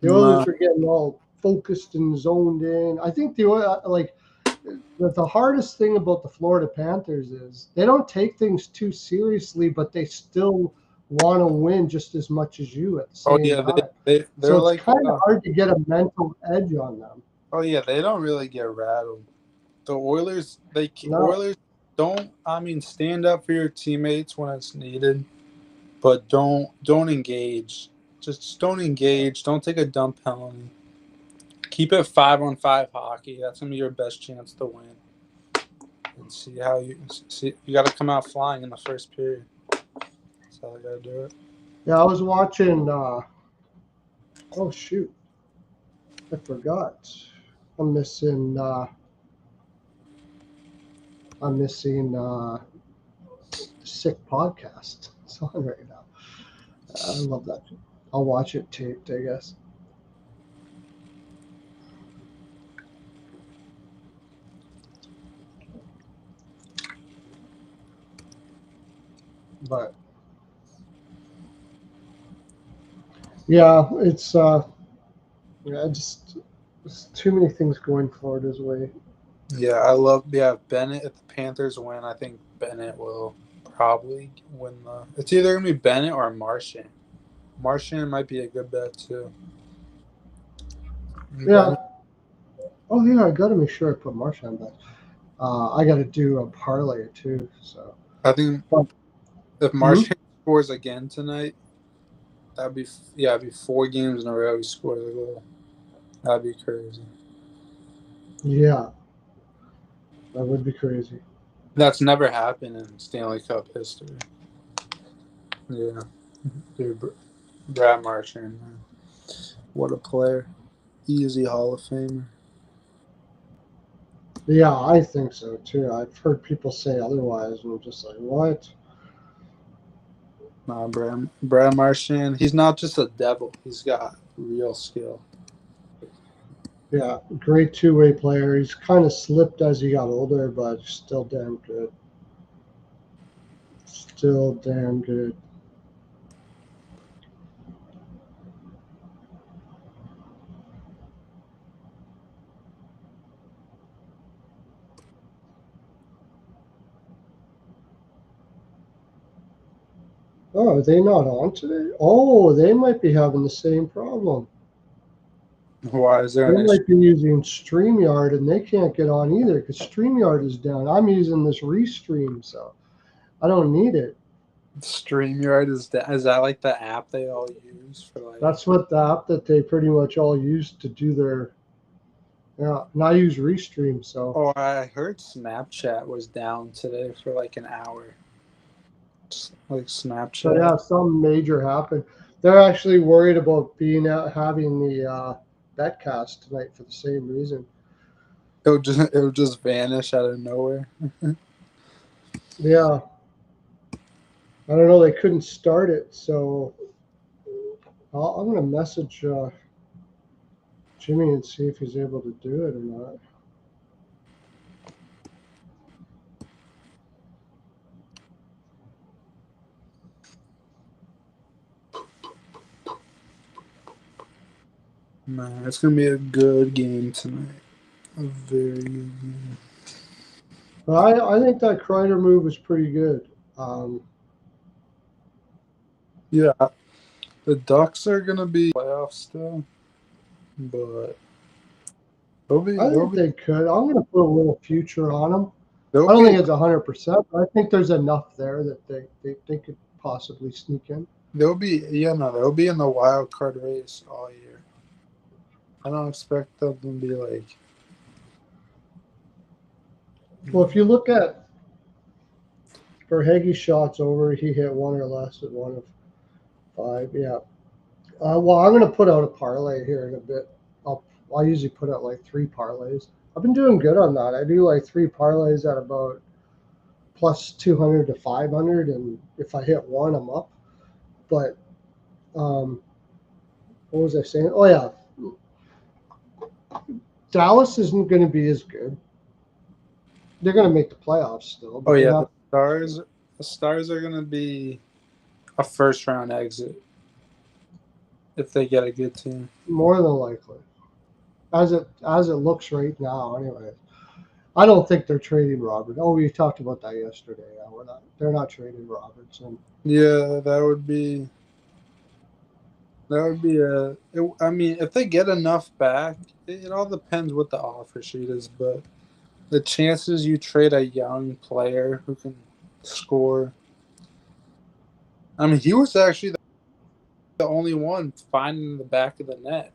The Oilers were getting all focused and zoned in. I think the hardest thing about the Florida Panthers is they don't take things too seriously, but they still want to win just as much as you at the same time. They're so like it's kind of hard to get a mental edge on them. Oh yeah, they don't really get rattled. The Oilers, Oilers don't. I mean, stand up for your teammates when it's needed, but don't engage. Just don't engage. Don't take a dumb penalty. Keep it 5-on-5 hockey. That's gonna be your best chance to win. And see how you see. You got to come out flying in the first period. That's how I gotta do it. Yeah, I was watching. Oh shoot! I forgot. I'm missing. Sick podcast. It's on right now. I love that. I'll watch it taped, I guess. But yeah, it's just there's too many things going for it his way. Yeah, Bennett. If the Panthers win, I think Bennett will probably win the. It's either gonna be Bennett or Marchand. Marchand might be a good bet too. Yeah. Bennett, Oh yeah, I got to make sure I put Marchand back. I got to do a parlay too. So. I think But, if Marchand scores again tonight, it'd be 4 games in a row he scores a goal. That'd be crazy. yeah, that would be crazy. That's never happened in Stanley Cup history. Yeah, dude, Brad Marchand, man. What a player! Easy Hall of Famer. Yeah, I think so too. I've heard people say otherwise, and I'm just like, what? Nah, Brad Marchand. He's not just a devil. He's got real skill. Yeah, great two-way player. He's kind of slipped as he got older, but still damn good. Still damn good. Oh, are they not on today? Oh, they might be having the same problem. Why is there They an issue? might be using StreamYard and they can't get on either because StreamYard is down. I'm using this Restream, so I don't need it. StreamYard is that like the app they all use for like? That's what the app that they pretty much all use to do their. Yeah, and I use Restream, so. Oh, I heard Snapchat was down today for like an hour. Like So Snapchat. yeah, something major happened. They're actually worried about being out having the betcast tonight for the same reason. It would just vanish out of nowhere. Yeah, I don't know. They couldn't start it, so I'm gonna message Jimmy and see if he's able to do it or not. Man, it's gonna be a good game tonight. A very good game. But I think that Kreider move was pretty good. Yeah, the Ducks are gonna be playoffs still, but I think they could. I'm gonna put a little future on them. I they'll don't be think it's 100%, but I think there's enough there that they could possibly sneak in. they'll be in the wild card race all year. I don't expect them to be like. Well, if you look at for Heggie shots over, he hit one or less at 1 of 5. Yeah. Well, I'm going to put out a parlay here in a bit. I usually put out like 3 parlays. I've been doing good on that. I do like 3 parlays at about plus 200 to 500, and if I hit one, I'm up. But what was I saying? Oh yeah, Dallas isn't going to be as good. They're going to make the playoffs still. But Oh yeah, not, the Stars are gonna be a first round exit if they get a good team. more than likely, as it looks right now. Anyway, I don't think they're trading Robert. Oh, we talked about that yesterday. Yeah, they're not trading Robertson. Yeah, that would be I mean, if they get enough back, it all depends what the offer sheet is. But the chances you trade a young player who can score. I mean, he was actually the only one finding the back of the net.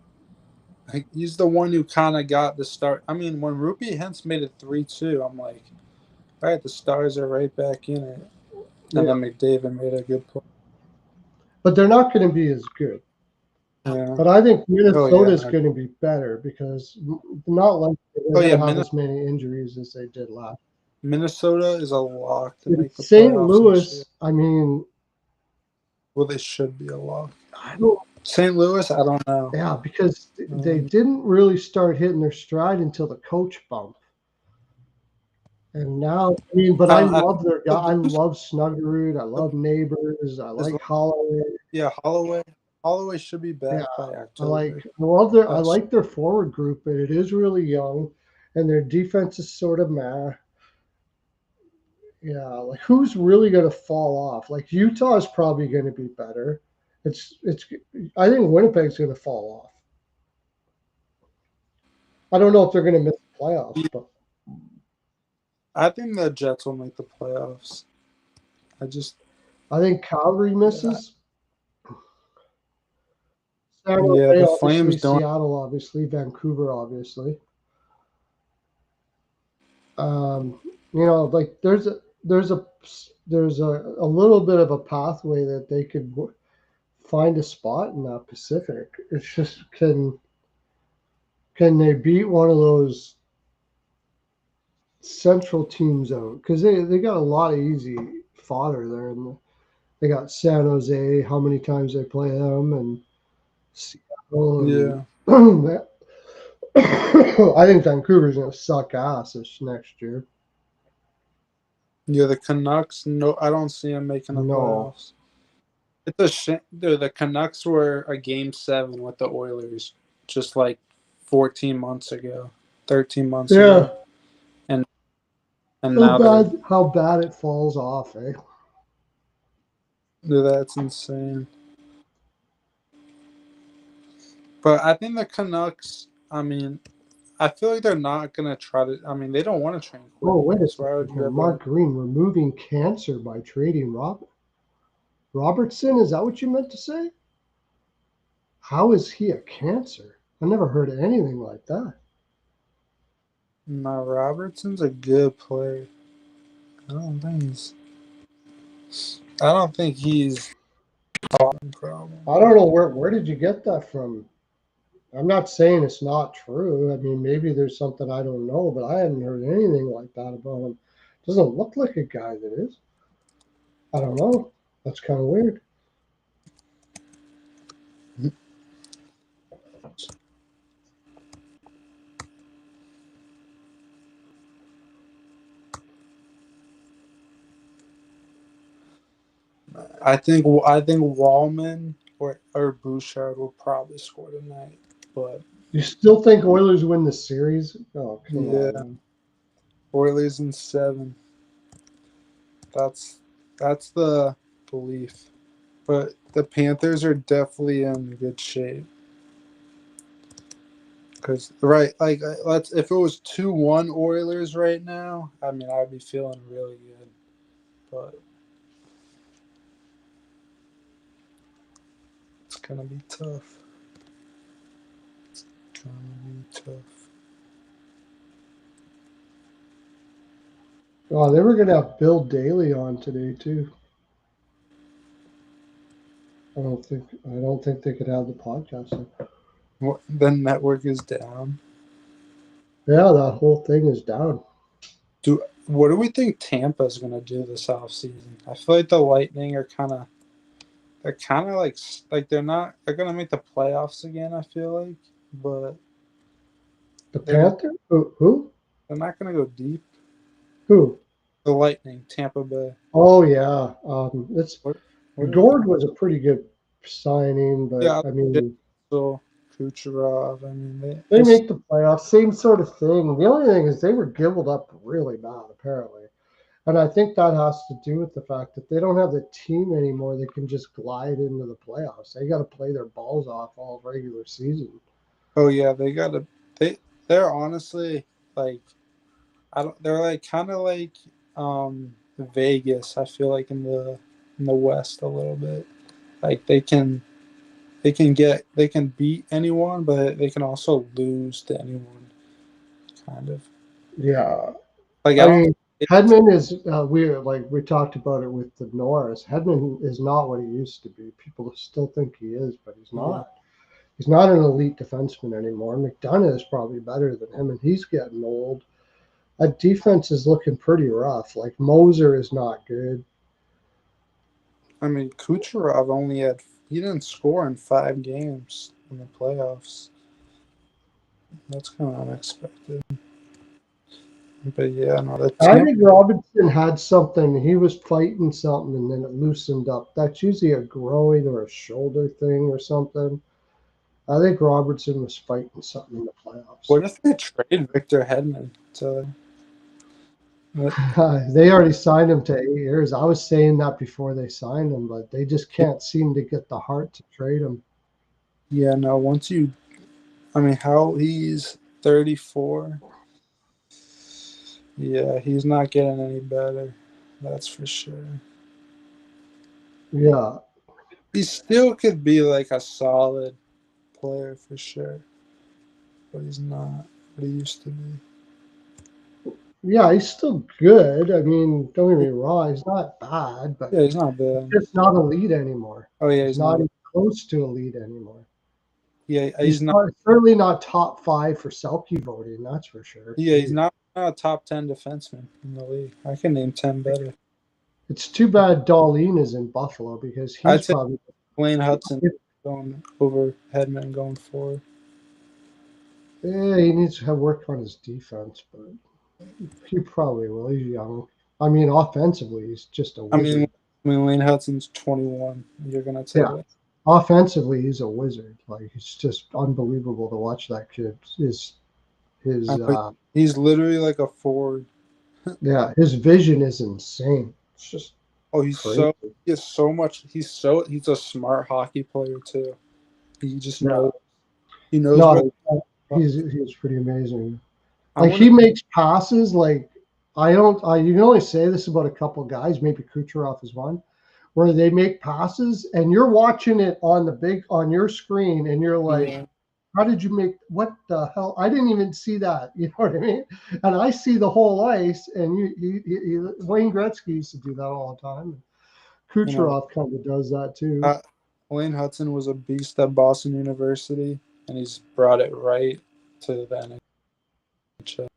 Like, he's the one who kind of got the start. I mean, when Rupee Hintz made it 3-2, I'm like, all right, the Stars are right back in it. And Yeah. then McDavid made a good play. But they're not going to be as good. Yeah. But I think Minnesota's yeah. going to be better because not like they're going to have as many injuries as they did last. Minnesota is a lock to make the St. playoffs. Louis, I mean, well, they should be a lock. I don't. St. Louis, I don't know. Yeah, because they didn't really start hitting their stride until the coach bump. And now, I mean, but I love their guy. I the boost- love Snuggerud. I love Neighbors. I as like long- Holloway. yeah, Holloway should be Yeah, back by I October. I That's like their forward group, but it is really young, and their defense is sort of meh. Yeah, like who's really going to fall off? Like Utah is probably going to be better. It's. I think Winnipeg's going to fall off. I don't know if they're going to miss the playoffs, but I think the Jets will make the playoffs. I think Calgary Yeah, misses. San yeah, Jose, the obviously. Flames don't. Seattle, obviously. Vancouver, obviously. Um, like there's a little bit of a pathway that they could find a spot in that Pacific. It's just can they beat one of those central teams out? Because they got a lot of easy fodder there, and they got San Jose. How many times they play them, and Seattle, Yeah, and I think Vancouver's gonna suck ass this next year. yeah, the Canucks. No, I don't see them making the No, playoffs. It's a shame. The Canucks were a game 7 with the Oilers just like 14 months ago, 13 months yeah. ago, and now How bad it falls off, eh? that's insane. But I think the Canucks. I mean, I feel like they're not gonna try to. I mean, they don't want to train Oh, wait a quarterbacks. Why second would you here. ever? Mark Green removing cancer by trading Robertson. Is that what you meant to say? How is he a cancer? I never heard anything like that. No, Robertson's a good player. I don't think he's. I don't think he's a problem. I don't know where did you get that from? I'm not saying it's not true. I mean, maybe there's something I don't know, but I haven't heard anything like that about him. Doesn't look like a guy that is. I don't know. That's kind of weird. I think Wallman or Bouchard will probably score tonight, but You still think Oilers win the series? Oh, come yeah, on, man. Oilers in 7. That's that's the belief. But the Panthers are definitely in good shape. Because right, like let's if it was 2-1 Oilers right now, I mean I'd be feeling really good. But it's gonna be tough. It's gonna be tough. Oh, they were gonna have Bill Daly on today too. I don't think they could have the podcast. The network is down. Yeah, that whole thing is down. What do we think Tampa's gonna do this offseason? I feel like the Lightning are they're kind of like they're gonna make the playoffs again. I feel like, but The they're not Panther? Who? they're not gonna go deep. Who? The Lightning, Tampa Bay. Oh yeah. It's What what do we Gord think? was a pretty good signing, but Yeah, I mean so Kucherov. I mean, they make the playoffs. Same sort of thing. The only thing is they were gibbled up really bad, apparently. And I think that has to do with the fact that they don't have the team anymore that can just glide into the playoffs. They got to play their balls off all regular season. oh yeah, they gotta they're honestly like I don't they're like kind of like Vegas. I feel like in the West a little bit. Like they can beat anyone, but they can also lose to anyone. Kind of Yeah, like I I don't. mean, It's Hedman is weird. Like we talked about it with the Norris. Hedman is not what he used to be. People still think he is, but he's yeah. not. He's not an elite defenseman anymore. McDonough is probably better than him, and he's getting old. That defense is looking pretty rough. Like Moser is not good. I mean, Kucherov he didn't score in 5 games in the playoffs. That's kind of unexpected. But yeah, no, the I team. think Robinson had something. He was fighting something and then it loosened up. That's usually a groin or a shoulder thing or something. I think Robertson was fighting something in the playoffs. What if they trade Victor Hedman? So They already signed him to 8 years. I was saying that before they signed him, but they just can't seem to get the heart to trade him. yeah, no. Once you, I mean, how he's 34. Yeah, he's not getting any better. That's for sure. Yeah. He still could be like a solid player for sure, but he's not what he used to be. Yeah, he's still good. I mean, don't get me wrong, he's not bad, but Yeah, he's not he's bad. just not elite anymore. Oh yeah, He's he's not not. even close to elite anymore. Yeah, He's he's not. certainly not top 5 for Selke voting, that's for sure. Yeah, he's not a top 10 defenseman in the league. I can name 10 better. It's too bad Darlene is in Buffalo because he's I'd say probably Wayne Hudson going over Hedman going forward. yeah, he needs to have work on his defense, but he probably will. He's young. I mean, offensively, he's just a I wizard. mean, Wayne Hudson's 21. You're gonna take Yeah. it. Offensively, he's a wizard. Like it's just unbelievable to watch that kid. His He's literally like a forward. yeah, his vision is insane. It's just Oh, crazy. he has so much. He's a smart hockey player too. He just Yeah. knows. He knows where. No, he's pretty amazing. I Like want he makes passes like you can only say this about a couple guys, maybe Kucherov is one, where they make passes and you're watching it on your screen and you're like, yeah. how did you make what the hell? I didn't even see that. You know what I mean? And I see the whole ice and Wayne Gretzky used to do that all the time. Kucherov kind of does that too. Wayne Hudson was a beast at Boston University, and he's brought it right to the NHL.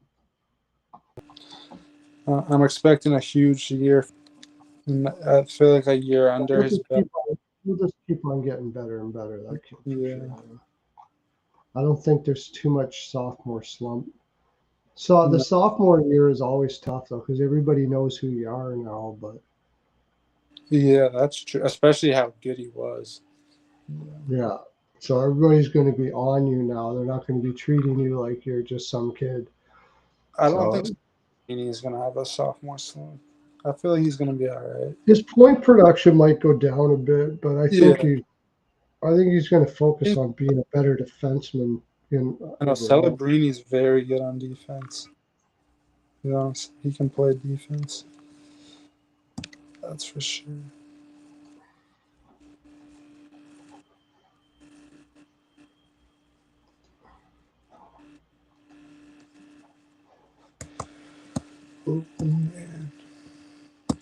I'm expecting a huge year. I feel like a year under his belt. We'll just keep on getting better and better. That kid, Yeah. sure. I don't think there's too much sophomore slump. So the sophomore year is always tough though, because everybody knows who you are now. But yeah, that's true. Especially how good he was. yeah, so everybody's going to be on you now. They're not going to be treating you like you're just some kid. I don't think he's going to have a sophomore slump. I feel like he's going to be all right. His point production might go down a bit, but I think he's going to focus on being a better defenseman. I know Celebrini's very good on defense. You know, he can play defense. That's for sure. Oh, man.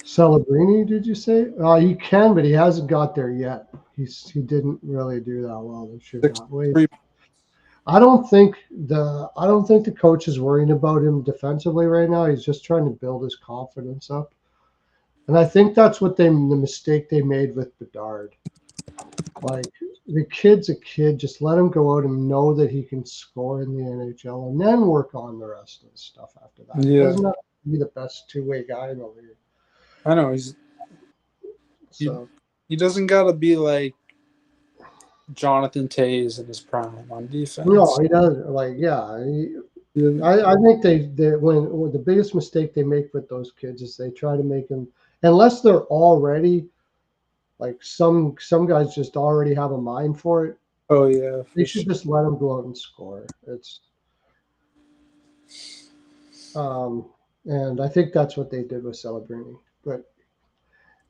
Celebrini, did you say? He can, but he hasn't got there yet. He didn't really do that well this year. I don't think the coach is worrying about him defensively right now. He's just trying to build his confidence up, and I think that's the mistake they made with Bedard. Like the kid's a kid, just let him go out and know that he can score in the NHL, and then work on the rest of the stuff after that. Yeah. He doesn't have to be the best two-way guy in the league. I know he doesn't got to be like Jonathan Toews in his prime on defense. No, he doesn't. Like, yeah, I think they when the biggest mistake they make with those kids is they try to make them, unless they're already like some guys just already have a mind for it. Oh yeah, they should just let them go out and score. It's and I think that's what they did with Celebrini. But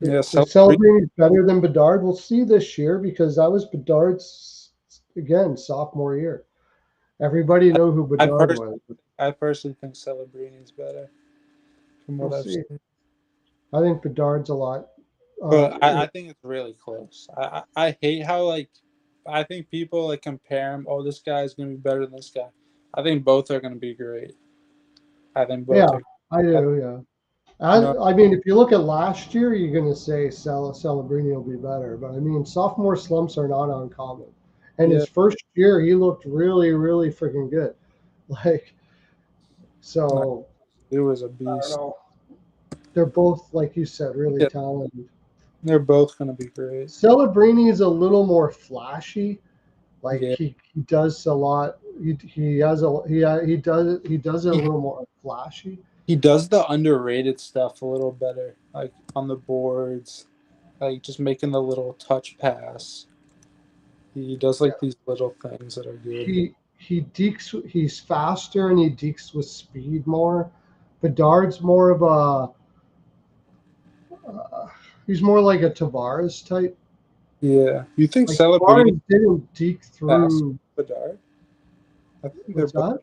yeah, Celebrini is better than Bedard. We'll see this year because that was Bedard's again sophomore year. Everybody know who Bedard was. I personally think Celebrini is better from what I've seen. I think Bedard's a lot. But I think it's really close. I hate how I think people compare him. Oh, this guy's gonna be better than this guy. I think both are gonna be great. I think both. Yeah, I do. Yeah. I mean, if you look at last year, you're going to say Celebrini will be better. But I mean, sophomore slumps are not uncommon. And his first year, he looked really, really freaking good. So He was a I don't beast. know. They're both, like you said, really Yeah. talented. They're both going to be great. Celebrini is a little more flashy. Like Yeah. he does a lot. He does it a little more flashy. He does the underrated stuff a little better, like on the boards, like just making the little touch pass. He does like these little things that are good. He dekes. He's faster and he dekes with speed more. Bedard's more of a. He's more like a Tavares type. Yeah. You think Like Celebrini Tavares didn't deke fast through. Bedard? I think they're What's both. that?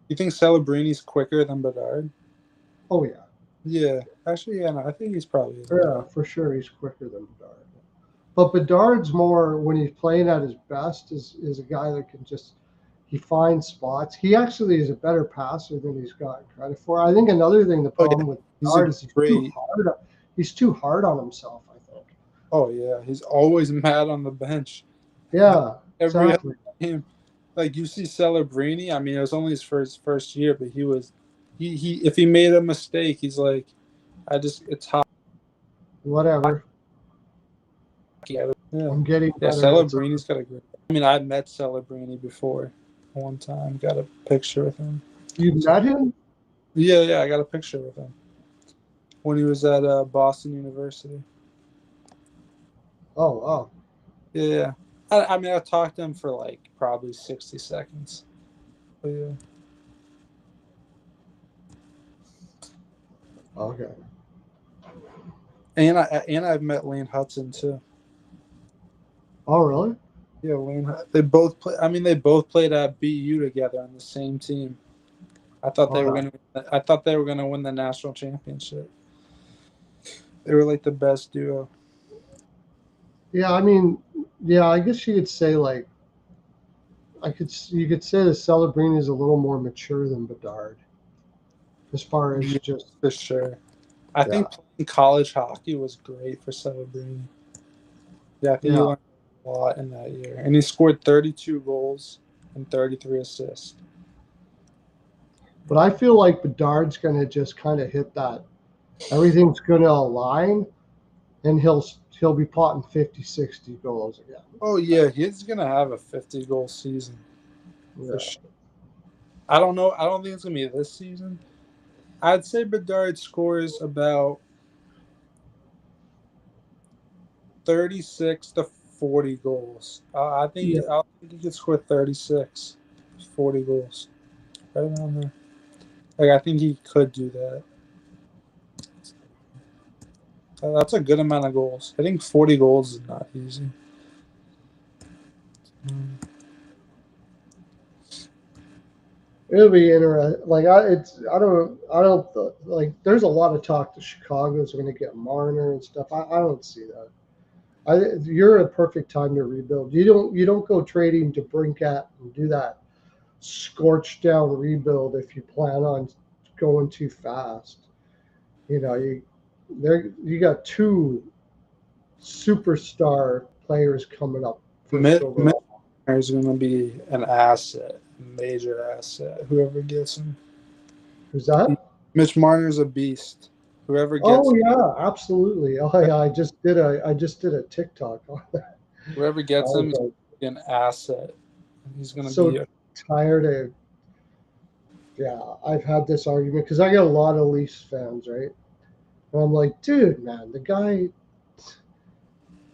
You think Celebrini's quicker than Bedard? Oh yeah, Yeah. Actually, yeah, no, I think he's probably. yeah, for sure. He's quicker than Bedard. But Bedard's more when he's playing at his best is a guy that can just he finds spots. He actually is a better passer than he's gotten credit for. I think another thing the Oh, yeah. problem with He's Bedard a is great. he's too hard on himself, I think. Oh yeah, he's always mad on the bench. Yeah, Every exactly. game, like you see Celebrini. I mean, it was only his first year, but he if he made a mistake, he's like, it's hot. Whatever. Yeah, I'm getting yeah. better. Celebrini's got a great. I mean, I met Celebrini before, one time. Got a picture with him. You met him? Yeah, I got a picture with him when he was at Boston University. Oh wow. Yeah. I mean, I talked to him for like probably 60 seconds. But yeah. Okay. And I've met Lane Hudson too. Oh really? Yeah, Lane. They both play. I mean, they both played at BU together on the same team. I thought they were gonna. I thought they were gonna win the national championship. They were like the best duo. Yeah, I mean, yeah, I guess you could say like you could say that Celebrini is a little more mature than Bedard, as far as Yeah, just for sure. I think playing college hockey was great for Celebrini. Yeah, I think he learned a lot in that year, and he scored 32 goals and 33 assists. But I feel like Bedard's going to just kind of hit that. Everything's going to align, and he'll be potting 50, 60 goals again. Oh yeah, he's gonna have a 50-goal season. Yeah. For sure. I don't know. I don't think it's gonna be this season. I'd say Bedard scores about 36 to 40 goals. I think he could score 36, 40 goals. Right around there. Like I think he could do that. That's a good amount of goals. I think 40 goals is not easy. It'll be interesting. Like I don't like. There's a lot of talk that Chicago's going to get Marner and stuff. I don't see that. You're a perfect time to rebuild. You don't go trading to Brinkat and do that scorched down rebuild if you plan on going too fast. You know, you got two superstar players coming up first overall. Marner is going to be an asset, a major asset. Whoever gets him. Who's that? Mitch Marner's a beast. Whoever gets Oh him. yeah, absolutely. Oh yeah, I just did a TikTok on that. Whoever gets him is an asset. He's going to be tired of. Yeah, I've had this argument because I get a lot of Leafs fans, right? And I'm like, dude, man, the guy,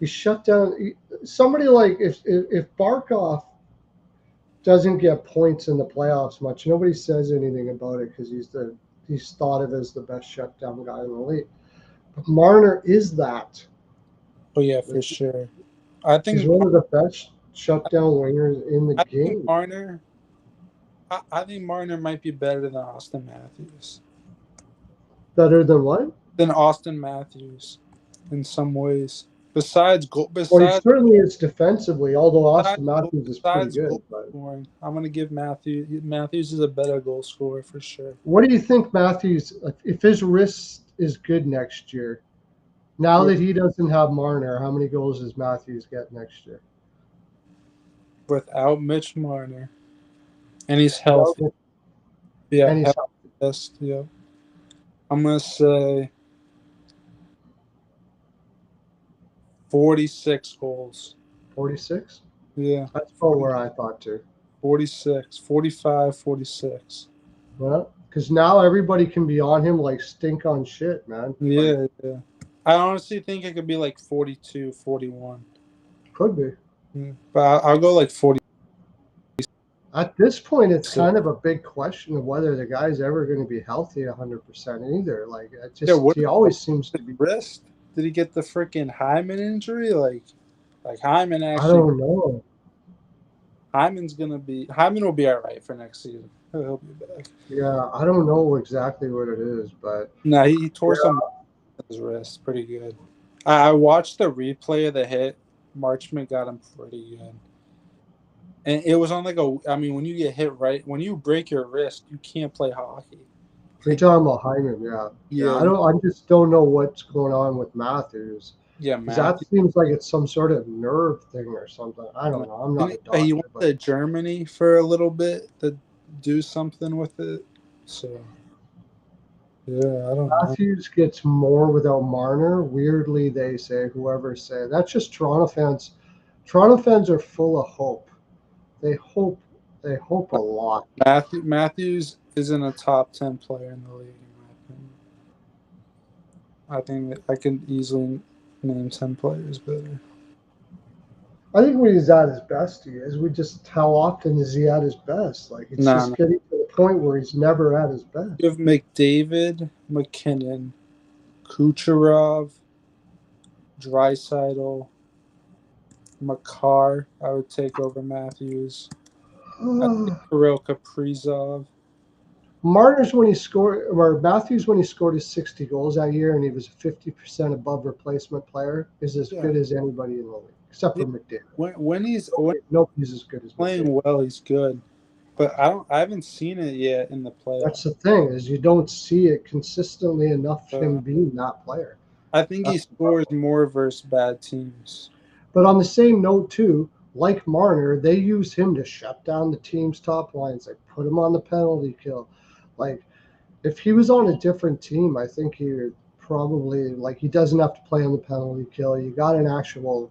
he shut down. Somebody like if Barkov doesn't get points in the playoffs much, nobody says anything about it because he's thought of as the best shutdown guy in the league. But Marner is that. Oh yeah, for sure. I think he's one of the best shutdown wingers in the game. I think Marner might be better than Austin Matthews. Better than what? Than Austin Matthews, in some ways. Besides, well, he certainly is defensively. Although Austin Matthews is pretty good. I'm going to give Matthews is a better goal scorer for sure. What do you think, Matthews? If his wrist is good next year, now that he doesn't have Marner, how many goals does Matthews get next year? Without Mitch Marner, and he's healthy. Yeah, and he's healthy. Yeah. I'm gonna say 46 goals. 46? Yeah, That's about where I thought too. 46, 45, 46. Well, because now everybody can be on him like stink on shit, man. Like, Yeah, yeah. I honestly think it could be like 42, 41. could be. But I'll go like 46. At this point, it's kind of a big question of whether the guy's ever going to be healthy 100% either. Like, it Yeah, just he always seems to be. wrist? Did he get the freaking Hyman injury? Like Hyman I actually. don't know. Hyman will be all right for next season. He'll be back. Yeah, I don't know exactly what it is, but No, he tore some his wrist pretty good. I watched the replay of the hit. Marchman got him pretty good. And it was on when you get hit right, when you break your wrist, you can't play hockey. you're talking about Hyman, yeah. Yeah, I just don't know what's going on with Matthews. yeah, Because that seems like it's some sort of nerve thing or something. I don't know. I'm not a doctor. He went to Germany for a little bit to do something with it. So, yeah, I don't know. Matthews gets more without Marner. Weirdly, they say, whoever say that's just Toronto fans. Toronto fans are full of hope. They hope a lot. Matthews isn't a top 10 player in the league, in my opinion. I think that I can easily name 10 players better. I think when he's at his best, he is. How often is he at his best? Like it's just getting to the point where he's never at his best. You have McDavid, McKinnon, Kucherov, Draisaitl, Makar. I would take over Matthews. I think Kirill Kaprizov. Marner's when he scored, or Matthews when he scored his 60 goals that year, and he was a 50% above replacement player, is as good as anybody in the league, except for McDavid. Nobody's as good as playing McDavid. well. He's good, but I haven't seen it yet in the playoffs. That's the thing, is you don't see it consistently enough. Him being that player. I think he scores more versus bad teams. But on the same note, too, like Marner, they use him to shut down the team's top lines. They put him on the penalty kill. Like, if he was on a different team, I think he would probably, like, he doesn't have to play on the penalty kill. You got an actual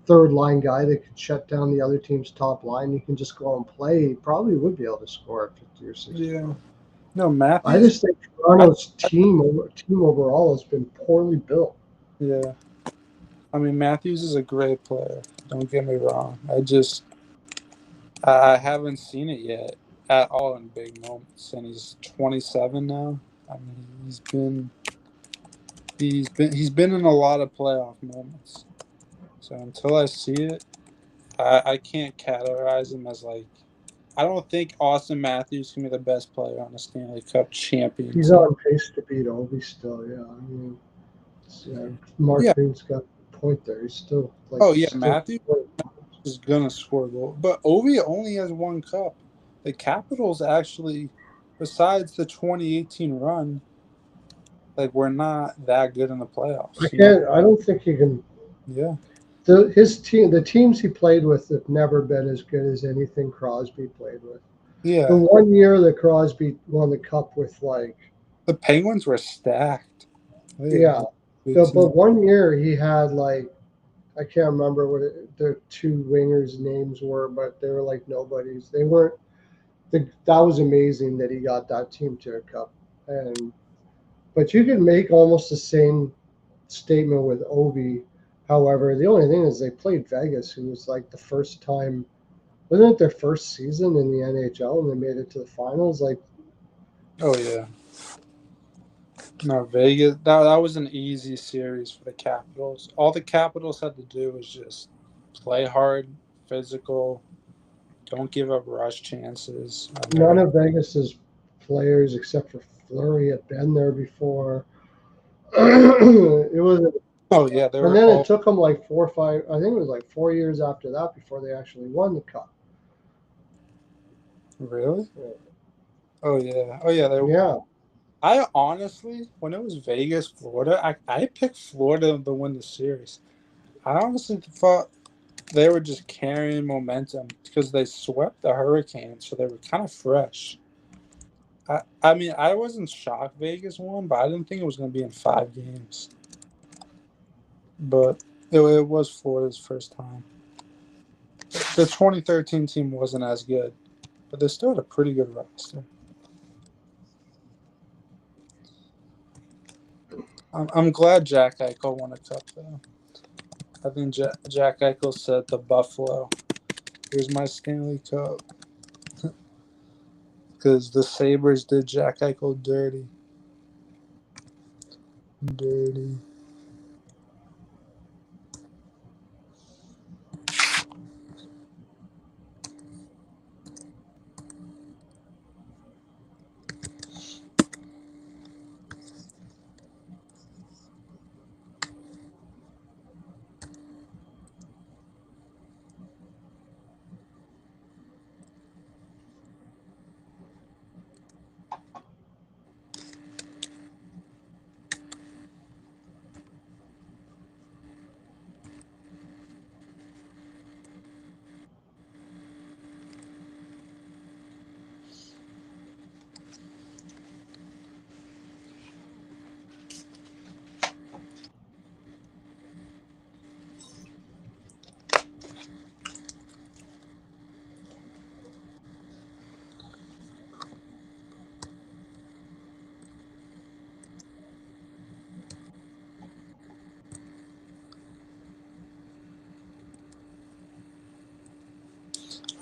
third line guy that could shut down the other team's top line. You can just go and play. He probably would be able to score 50 or 60. Yeah. No, Matthews. I just think Toronto's team overall has been poorly built. Yeah. I mean, Matthews is a great player. Don't get me wrong. I haven't seen it yet at all in big moments, and he's 27 now. I mean, he's been in a lot of playoff moments. So until I see it, I can't categorize him as like. I don't think Austin Matthews can be the best player on the Stanley Cup champion. He's on pace to beat Ovi still, yeah. I mean, Martin's got a point there. He's still like. Matthews is gonna score goal, but Ovi only has one cup. The Capitals actually, besides the 2018 run, like we're not that good in the playoffs. I don't think he can. Yeah. The teams he played with have never been as good as anything Crosby played with. Yeah. The one year that Crosby won the cup with, like, the Penguins were stacked. Yeah. But one year he had, like, I can't remember what the two wingers' names were, but they were like nobodies. They weren't. That was amazing that he got that team to a cup. But you could make almost the same statement with Ovi. However, the only thing is they played Vegas, who was like the first time. Wasn't it their first season in the NHL and they made it to the finals? Like, oh yeah. No, Vegas. That was an easy series for the Capitals. All the Capitals had to do was just play hard, physical, don't give up rush chances. None of Vegas's players, except for Fleury, had been there before. It was. Oh yeah, and then it took them like 4 or 5. I think it was like 4 years after that before they actually won the cup. Really? Yeah. Oh yeah. Oh yeah. Yeah. I honestly, when it was Vegas, Florida, I picked Florida to win the series. I honestly thought they were just carrying momentum because they swept the Hurricanes, so they were kind of fresh. I mean, I wasn't shocked Vegas won, but I didn't think it was going to be in 5 games. But it was Florida's first time. The 2013 team wasn't as good, but they still had a pretty good roster. I'm glad Jack Eichel won a cup, though. I think Jack Eichel said to Buffalo, "Here's my Stanley Cup," because the Sabres did Jack Eichel dirty. Dirty.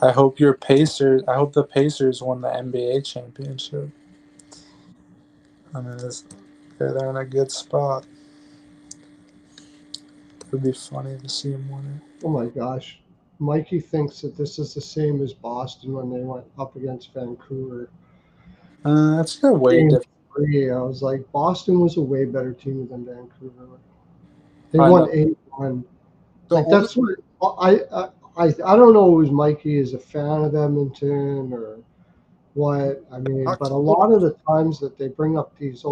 I hope the Pacers won the NBA championship. I mean, they're in a good spot. It would be funny to see them win it. Oh my gosh. Mikey thinks that this is the same as Boston when they went up against Vancouver. That's a way Game different. 3, I was like, Boston was a way better team than Vancouver. They I won know. 8-1. The Like that's what I don't know if Mikey is a fan of Edmonton or what. I mean, but a lot of the times that they bring up these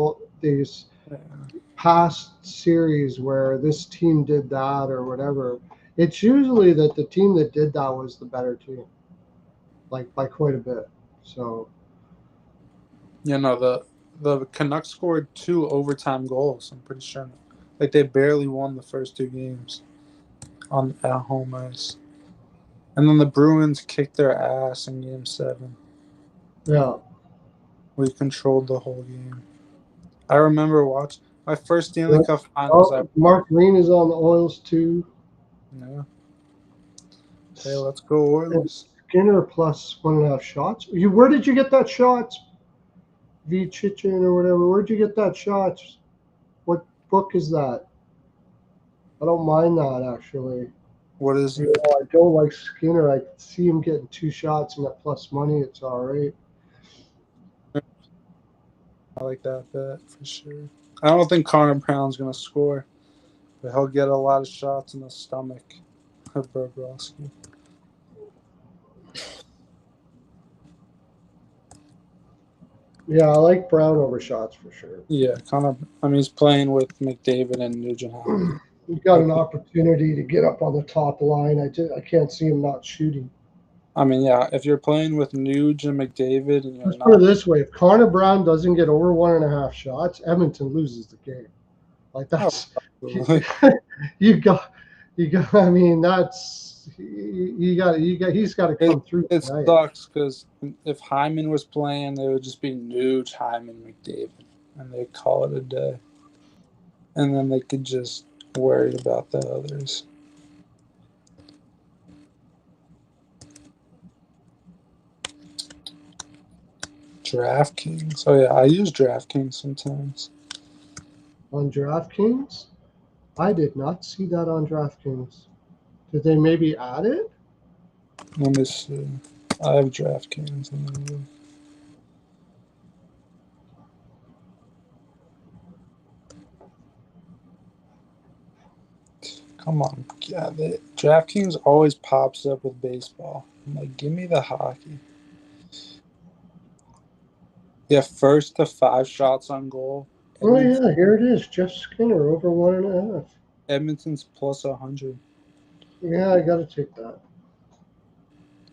past series where this team did that or whatever, it's usually that the team that did that was the better team, like by quite a bit. So the Canucks scored 2 overtime goals. I'm pretty sure. Like they barely won the first 2 games at home ice, and then the Bruins kicked their ass in Game 7. yeah, We controlled the whole game. I remember watching my first Stanley Cup Finals. Mark Green is on the Oils too. Yeah. Hey, let's go Oilers. Skinner plus 1.5 shots. Where did you get that shot? V Chichen or whatever. Where'd you get that shot? What book is that? I don't mind that actually. What is it? I don't like Skinner. I see him getting 2 shots and that plus money. It's all right. I like that bet for sure. I don't think Connor Brown's gonna score, but he'll get a lot of shots in the stomach of Bobrovsky. Yeah, I like Brown over shots for sure. Yeah, he's playing with McDavid and Nugent Hopkins. He's got an opportunity to get up on the top line. I can't see him not shooting. I mean, yeah, if you're playing with Nuge and McDavid and you're Let's not, put it this way: if Connor Brown doesn't get over 1.5 shots, Edmonton loses the game. Like that's you got. I mean, that's he's got to come through. It tonight. sucks because if Hyman was playing, it would just be Nuge, Hyman, McDavid, and they call it a day. And then they could just worry about the others. DraftKings. Oh yeah, I use DraftKings sometimes. On DraftKings, I did not see that on DraftKings. Did they maybe add it? Let me see. I have DraftKings. Come on. Yeah, DraftKings always pops up with baseball. I'm like, give me the hockey. Yeah, first to 5 shots on goal. Oh yeah, here it is. Jeff Skinner over 1.5. Edmonton's plus 100. Yeah, I got to take that.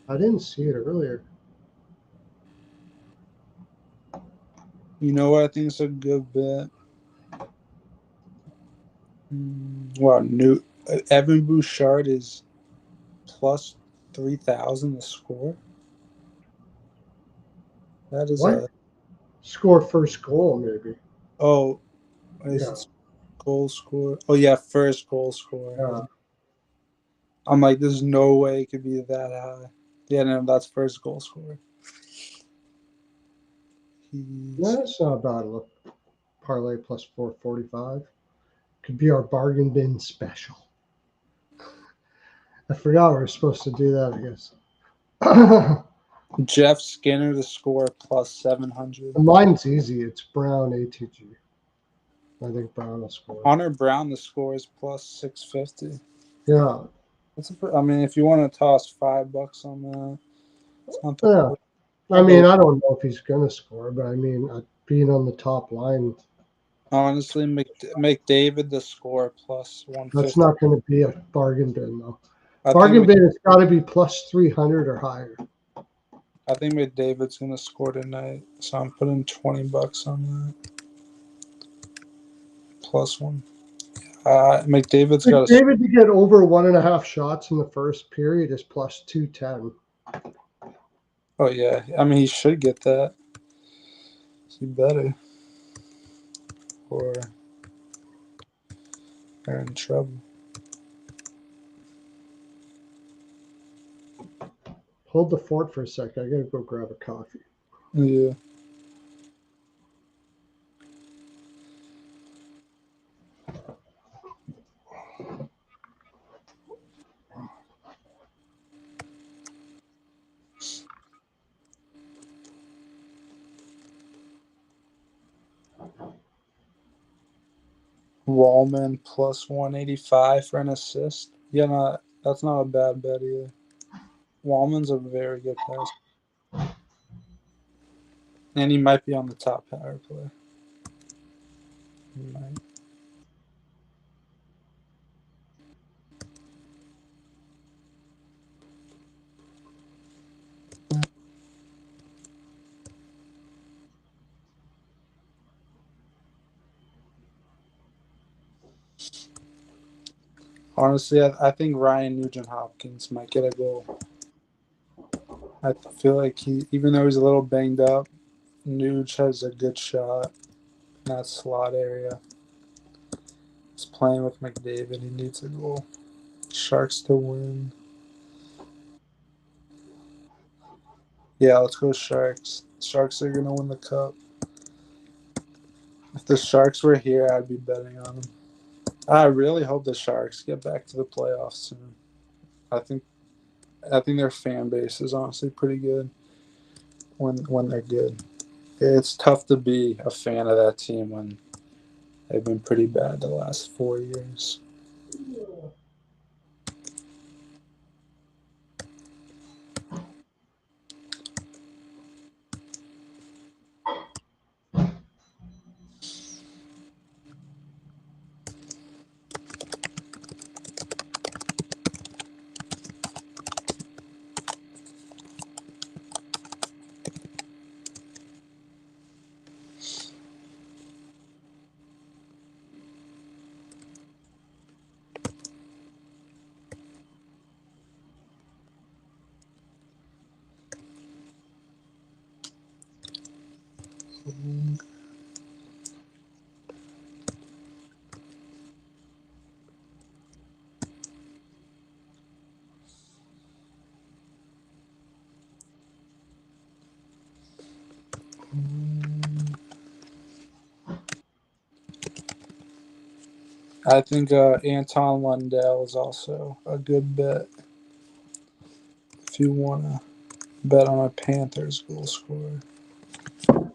I didn't see it earlier. You know what I think is a good bet? Wow, Evan Bouchard is plus 3,000 to score. That is What? Score first goal, maybe. Is Yeah. it goal score? Oh yeah, first goal score. Yeah. I'm like, there's no way it could be that high. Yeah, no, that's first goal score. That's not a bad look. Parlay plus 445. Could be our bargain bin special. I forgot we were supposed to do that, I guess. Jeff Skinner to score plus 700. Mine's easy. It's Brown ATG. I think Brown will score. Hunter Brown to score is plus 650. Yeah. I mean, if you want to toss $5 on that, it's not the Yeah. worst. I mean, I don't know if he's going to score, but I mean, being on the top line, Honestly, McDavid to score plus 150. that's not going to be a bargain bin, though. I Bargain think bin has got to be plus 300 or higher. I think McDavid's gonna score tonight, so I'm putting $20 on that. Plus one. McDavid's got a. McDavid to get over 1.5 shots in the first period is plus 210. Oh yeah, I mean he should get that. He better, or they're in trouble. Hold the fort for a sec. I got to go grab a coffee. Yeah. Wallman plus 185 for an assist. Yeah, no, that's not a bad bet either. Wallman's a very good passer. And he might be on the top power play. He might. Honestly, I think Ryan Nugent-Hopkins might get a goal. I feel like even though he's a little banged up, Nuge has a good shot in that slot area. He's playing with McDavid. He needs a goal. Sharks to win. Yeah, let's go Sharks. Sharks are going to win the cup. If the Sharks were here, I'd be betting on them. I really hope the Sharks get back to the playoffs soon. I think their fan base is honestly pretty good when they're good. It's tough to be a fan of that team when they've been pretty bad the last 4 years. I think Anton Lundell is also a good bet if you want to bet on a Panthers goal scorer. All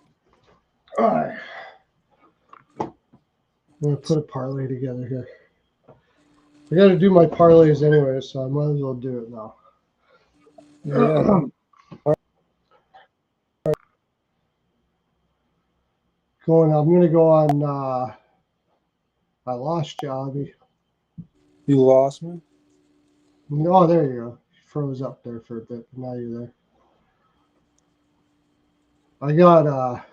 right. I'm going to put a parlay together here. I got to do my parlays anyway, so I might as well do it now. Yeah. I'm going to go on. I lost you, Abby. You lost me? Oh, there you go. You froze up there for a bit, but now you're there. I got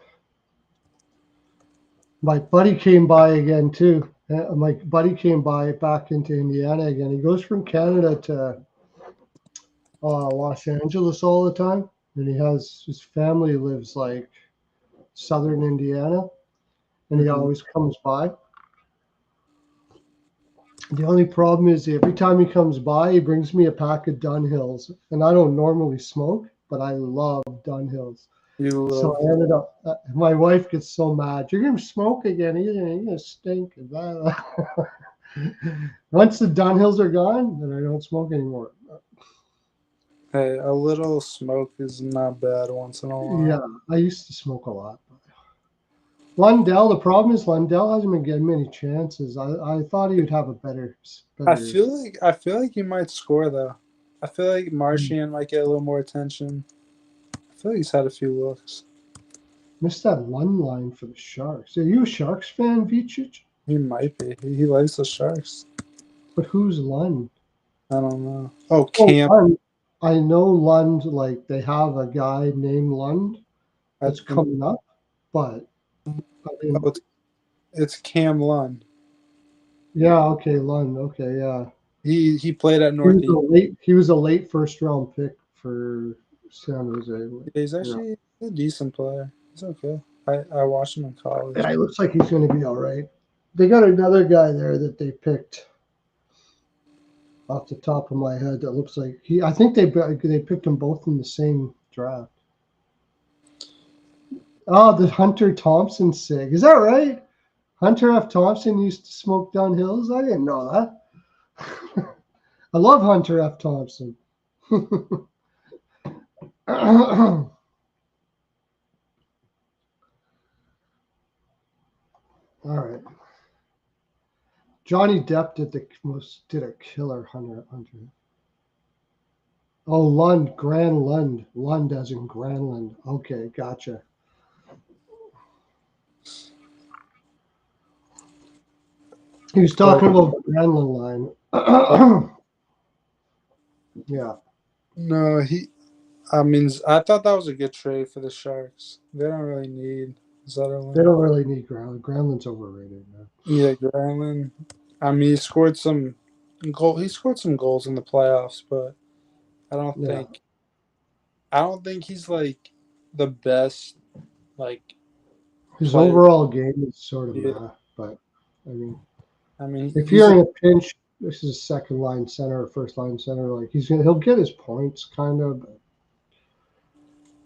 My buddy came by again too. My buddy came by back into Indiana again. He goes from Canada to Los Angeles all the time, and he has his family lives like southern Indiana, and he Mhm. always comes by. The only problem is every time he comes by, he brings me a pack of Dunhills, and I don't normally smoke, but I love Dunhills. You So love. I ended up. My wife gets so mad. You're gonna smoke again. You're gonna stink. Once the Dunhills are gone, then I don't smoke anymore. Hey, a little smoke is not bad once in a while. Yeah, I used to smoke a lot. Lundell, the problem is Lundell hasn't been getting many chances. I thought he would have a better. I feel like he might score though. I feel like Martian might get a little more attention. I feel like he's had a few looks. Missed that Lund line for the Sharks. Are you a Sharks fan, Vicic? He might be. He likes the Sharks. But who's Lund? I don't know. Oh, Oh, Cam. Lund. I know Lund. Like they have a guy named Lund I that's think. coming up, but I Oh, mean, it's Cam Lund. yeah, okay, Lund. Okay, yeah. He played at He was a Northeast. late. He was a late first round pick for San Jose. He's Yeah. actually a decent player. He's okay. I watched him in college. Yeah, he looks like he's going to be all right. They got another guy there that they picked off the top of my head that looks like he. I think they picked them both in the same draft. Oh, the Hunter Thompson sig. Is that right? Hunter F. Thompson used to smoke down hills. I didn't know that. I love Hunter F. Thompson. All right. Johnny Depp did a killer Hunter. Oh, Lund, Grand Lund. Lund as in Granlund. Okay, gotcha. He was talking about Granlund line. Yeah. No, I mean, I thought that was a good trade for the Sharks. They don't really need Zetterlund. They don't really need Granlund. Granlund's overrated, man. Yeah, Granlund. I mean, he scored some goals in the playoffs, but I don't Yeah. think I don't think he's like the best like His player. overall game is sort of Yeah. meh, but I mean, if he's you're a, in a pinch, this is second line center or first line center. Like he'll get his points, kind of. But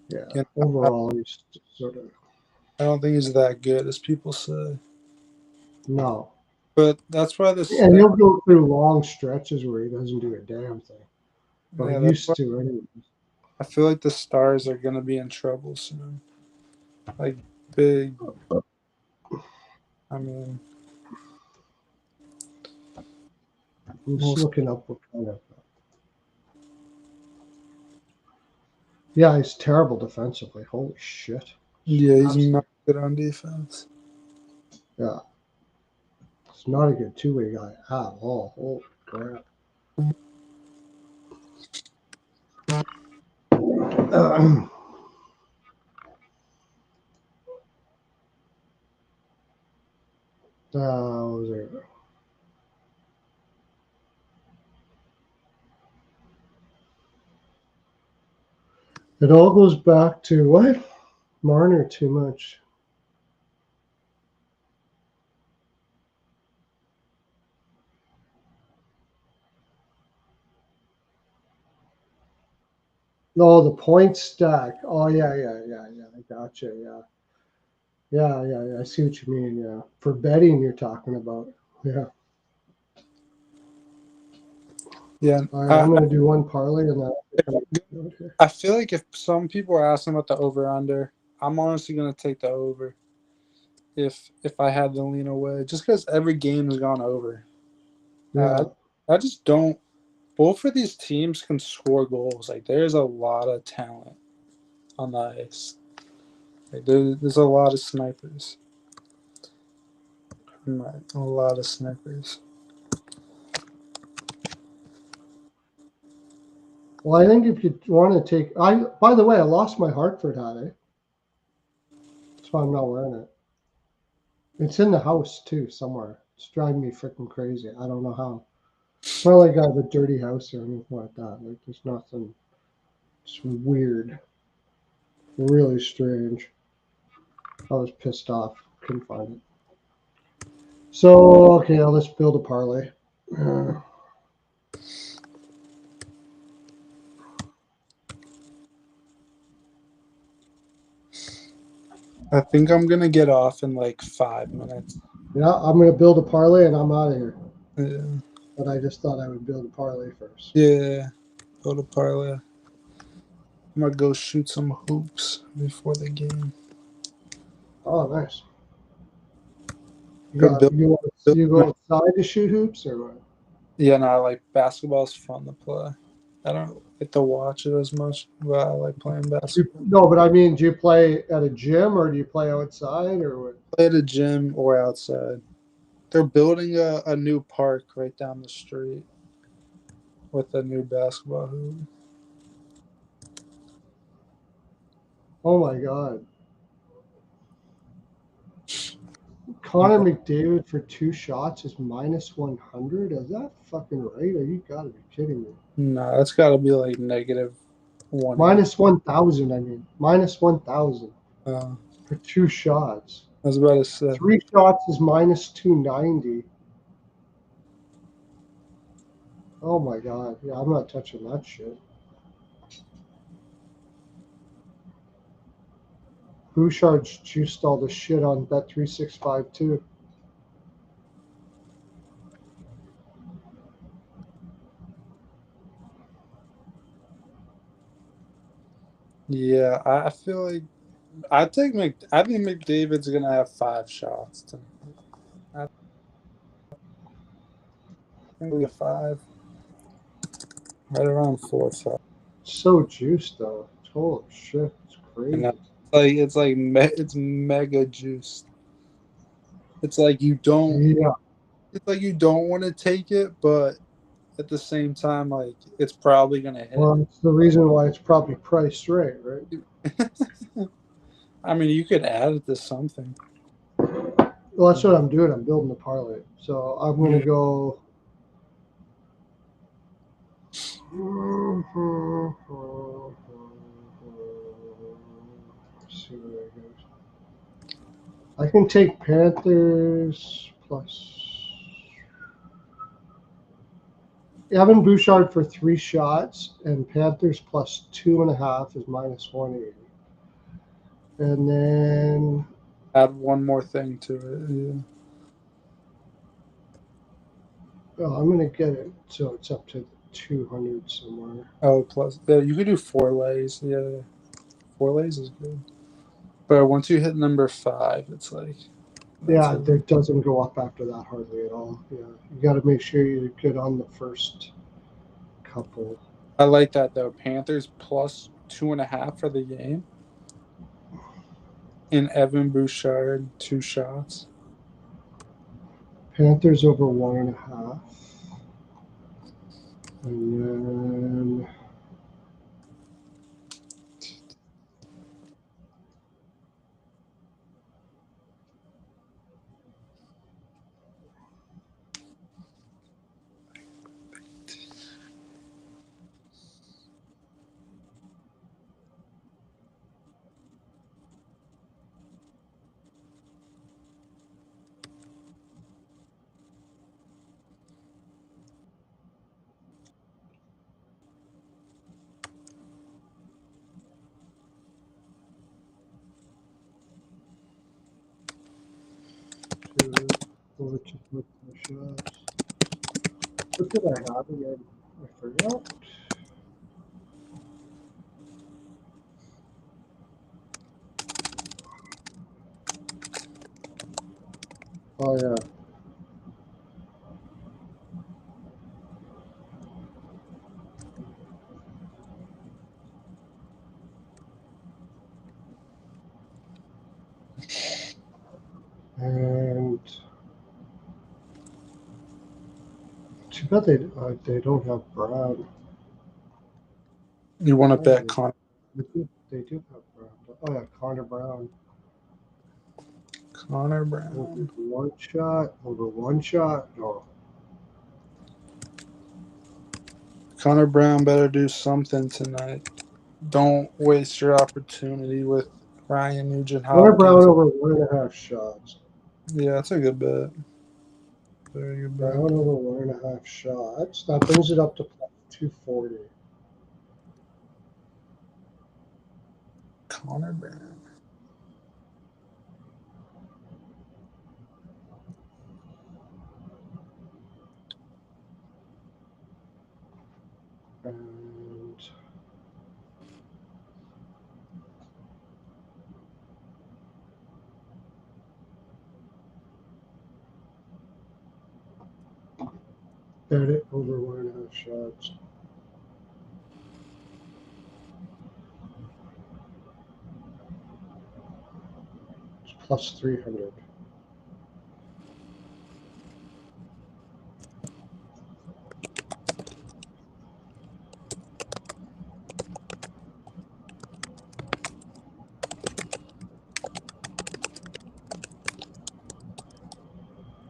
yeah, you know, overall, he's sort of I don't think he's that good as people say. no. But that's why And he'll go through long stretches where he doesn't do a damn thing. Or yeah, that's why used to, anyway. I feel like the Stars are gonna be in trouble soon. Like big. I mean, I'm just most, looking up what kind of. Yeah, he's terrible defensively. Holy shit. yeah, he's Absolutely. not good on defense. Yeah. It's not a good two-way guy at all. Holy crap. What was there? It all goes back to what? Marner too much. No, the point stack. Oh yeah. I gotcha. Yeah. I see what you mean. Yeah, for betting, you're talking about. Yeah. Yeah, All right, I'm gonna do one parlay and that. I feel like if some people are asking about the over under, I'm honestly gonna take the over. If I had to lean away, just because every game has gone over. Yeah. I just don't. Both of these teams can score goals. Like there's a lot of talent on the ice. Like there's a lot of snipers. Right, a lot of snipers. Well, I think if you want to take, by the way, I lost my Hartford hat. That's why I'm not wearing it. It's in the house too, somewhere. It's driving me freaking crazy. I don't know how. It's not like I have a dirty house or anything like that. Like there's nothing. It's weird. Really strange. I was pissed off. Couldn't find it. So okay, let's build a parlay. I think I'm gonna get off in like 5 minutes. Yeah, I'm gonna build a parlay and I'm out of here. Yeah. But I just thought I would build a parlay first. Yeah. Go to parlay. I'm gonna go shoot some hoops before the game. Oh, nice. You Go got build, you go outside to shoot hoops or what? Yeah, no, like basketball's fun to play. I don't get to watch it as much, but I like playing basketball. No, but I mean, do you play at a gym or do you play outside or what? Play at a gym or outside. They're building a new park right down the street with a new basketball hoop. Oh my God. Connor McDavid for 2 shots is minus 100? Is that fucking right? Or you gotta be kidding me. No, that's got to be like negative 1. Minus 1,000, I mean. Minus 1,000 I for 2 shots. was about to say. 3 shots is minus 290. Oh my God. Yeah, I'm not touching that shit. Bouchard's juiced all the shit on Bet365 too. Yeah, I feel like I think McDavid's gonna have 5 shots tonight. I think we get 5, right around 4 or 5. So juiced though. Holy shit, it's crazy. It's mega juiced. It's like you don't. Yeah. It's like you don't want to take it, but at the same time, like it's probably gonna hit. Well, it's the reason why it's probably priced right, right? I mean, you could add it to something. Well, that's what I'm doing. I'm building the parlay. So I'm gonna go. Let's see where that goes. I can take Panthers plus. Evan Bouchard for 3 shots and Panthers plus 2.5 is minus 180. And then Add one more thing to it. Yeah. I'm gonna get it so it's up to 200 somewhere. Oh, plus you could do 4 lays. Yeah, 4 lays is good. But once you hit number 5, it's like Yeah, it doesn't go up after that hardly at all. Yeah, you got to make sure you get on the first couple. I like that though. Panthers plus 2.5 for the game. And Evan Bouchard 2 shots. Panthers over 1.5. And then over 2.5 shots. What did I have again? I forgot. Oh yeah. And too bad they don't have Brown. You want to bet Connor? They do have Brown. Oh yeah, Connor Brown. Connor Brown. One shot. Over one shot. No. Connor Brown better do something tonight. Don't waste your opportunity with Ryan Nugent Connor Brown Hopkins. over 1.5 shots. Yeah, that's a good bet. Very good bet. Brown over 1.5 shots. That brings it up to plus 240. Connor Brown. And bet it over 1.5 shots. It's plus 300.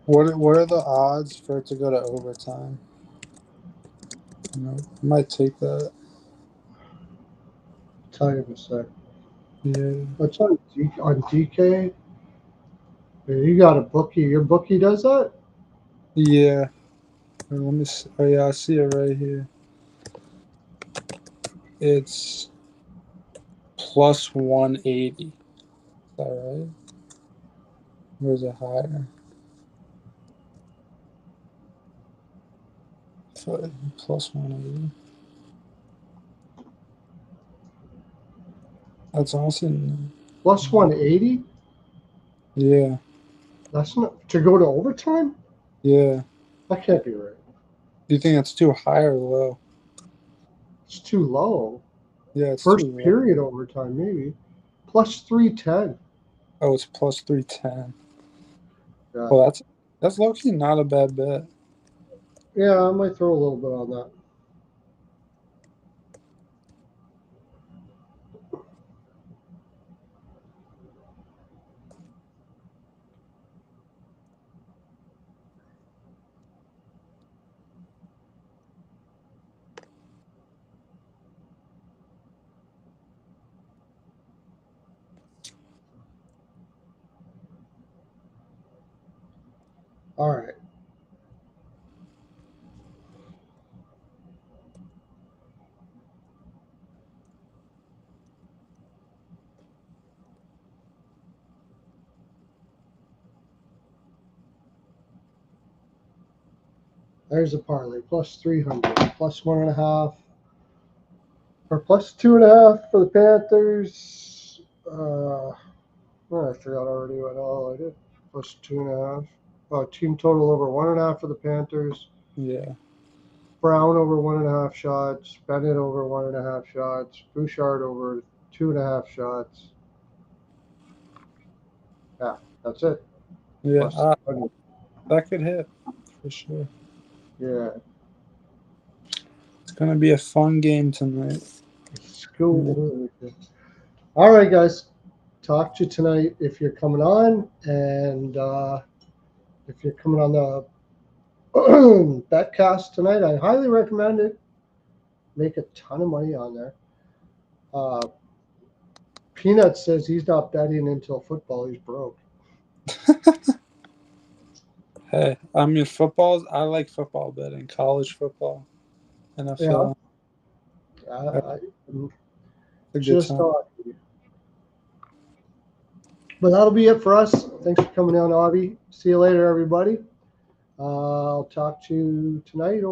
What are the odds for it to go to overtime? You know, I might take that. I'll tell you in a sec. Yeah. What's on DK? You got a bookie. Your bookie does that? Yeah. Let me see. Oh yeah, I see it right here. It's plus 180. Is that right? Or is it higher? So, plus 180. That's awesome. Plus 180? Yeah. That's not to go to overtime? Yeah. That can't be right. Do you think that's too high or low? It's too low. Yeah, it's First too low. period overtime, maybe. Plus 310. Oh, it's plus 310. Yeah. Well, that's low-key not a bad bet. Yeah, I might throw a little bit on that. All right. There's a parlay. Plus 300. Plus 1.5. Or plus 2.5 for the Panthers. I forgot already what all I did. Plus 2.5. Oh, team total over 1.5 for the Panthers. Yeah. Brown over 1.5 shots. Bennett over 1.5 shots. Bouchard over 2.5 shots. Yeah, that's it. Yeah. Plus 600. That could hit for sure. Yeah. It's going to be a fun game tonight. School. All right, guys. Talk to you tonight if you're coming on, and if you're coming on the Betcast tonight, I highly recommend it. Make a ton of money on there. Peanut says he's not betting until football. He's broke. Hey, I mean, I like football betting, college football, NFL. Yeah. I'm It's a good just time. talking. But that'll be it for us. Thanks for coming on, Avi. See you later, everybody. I'll talk to you tonight or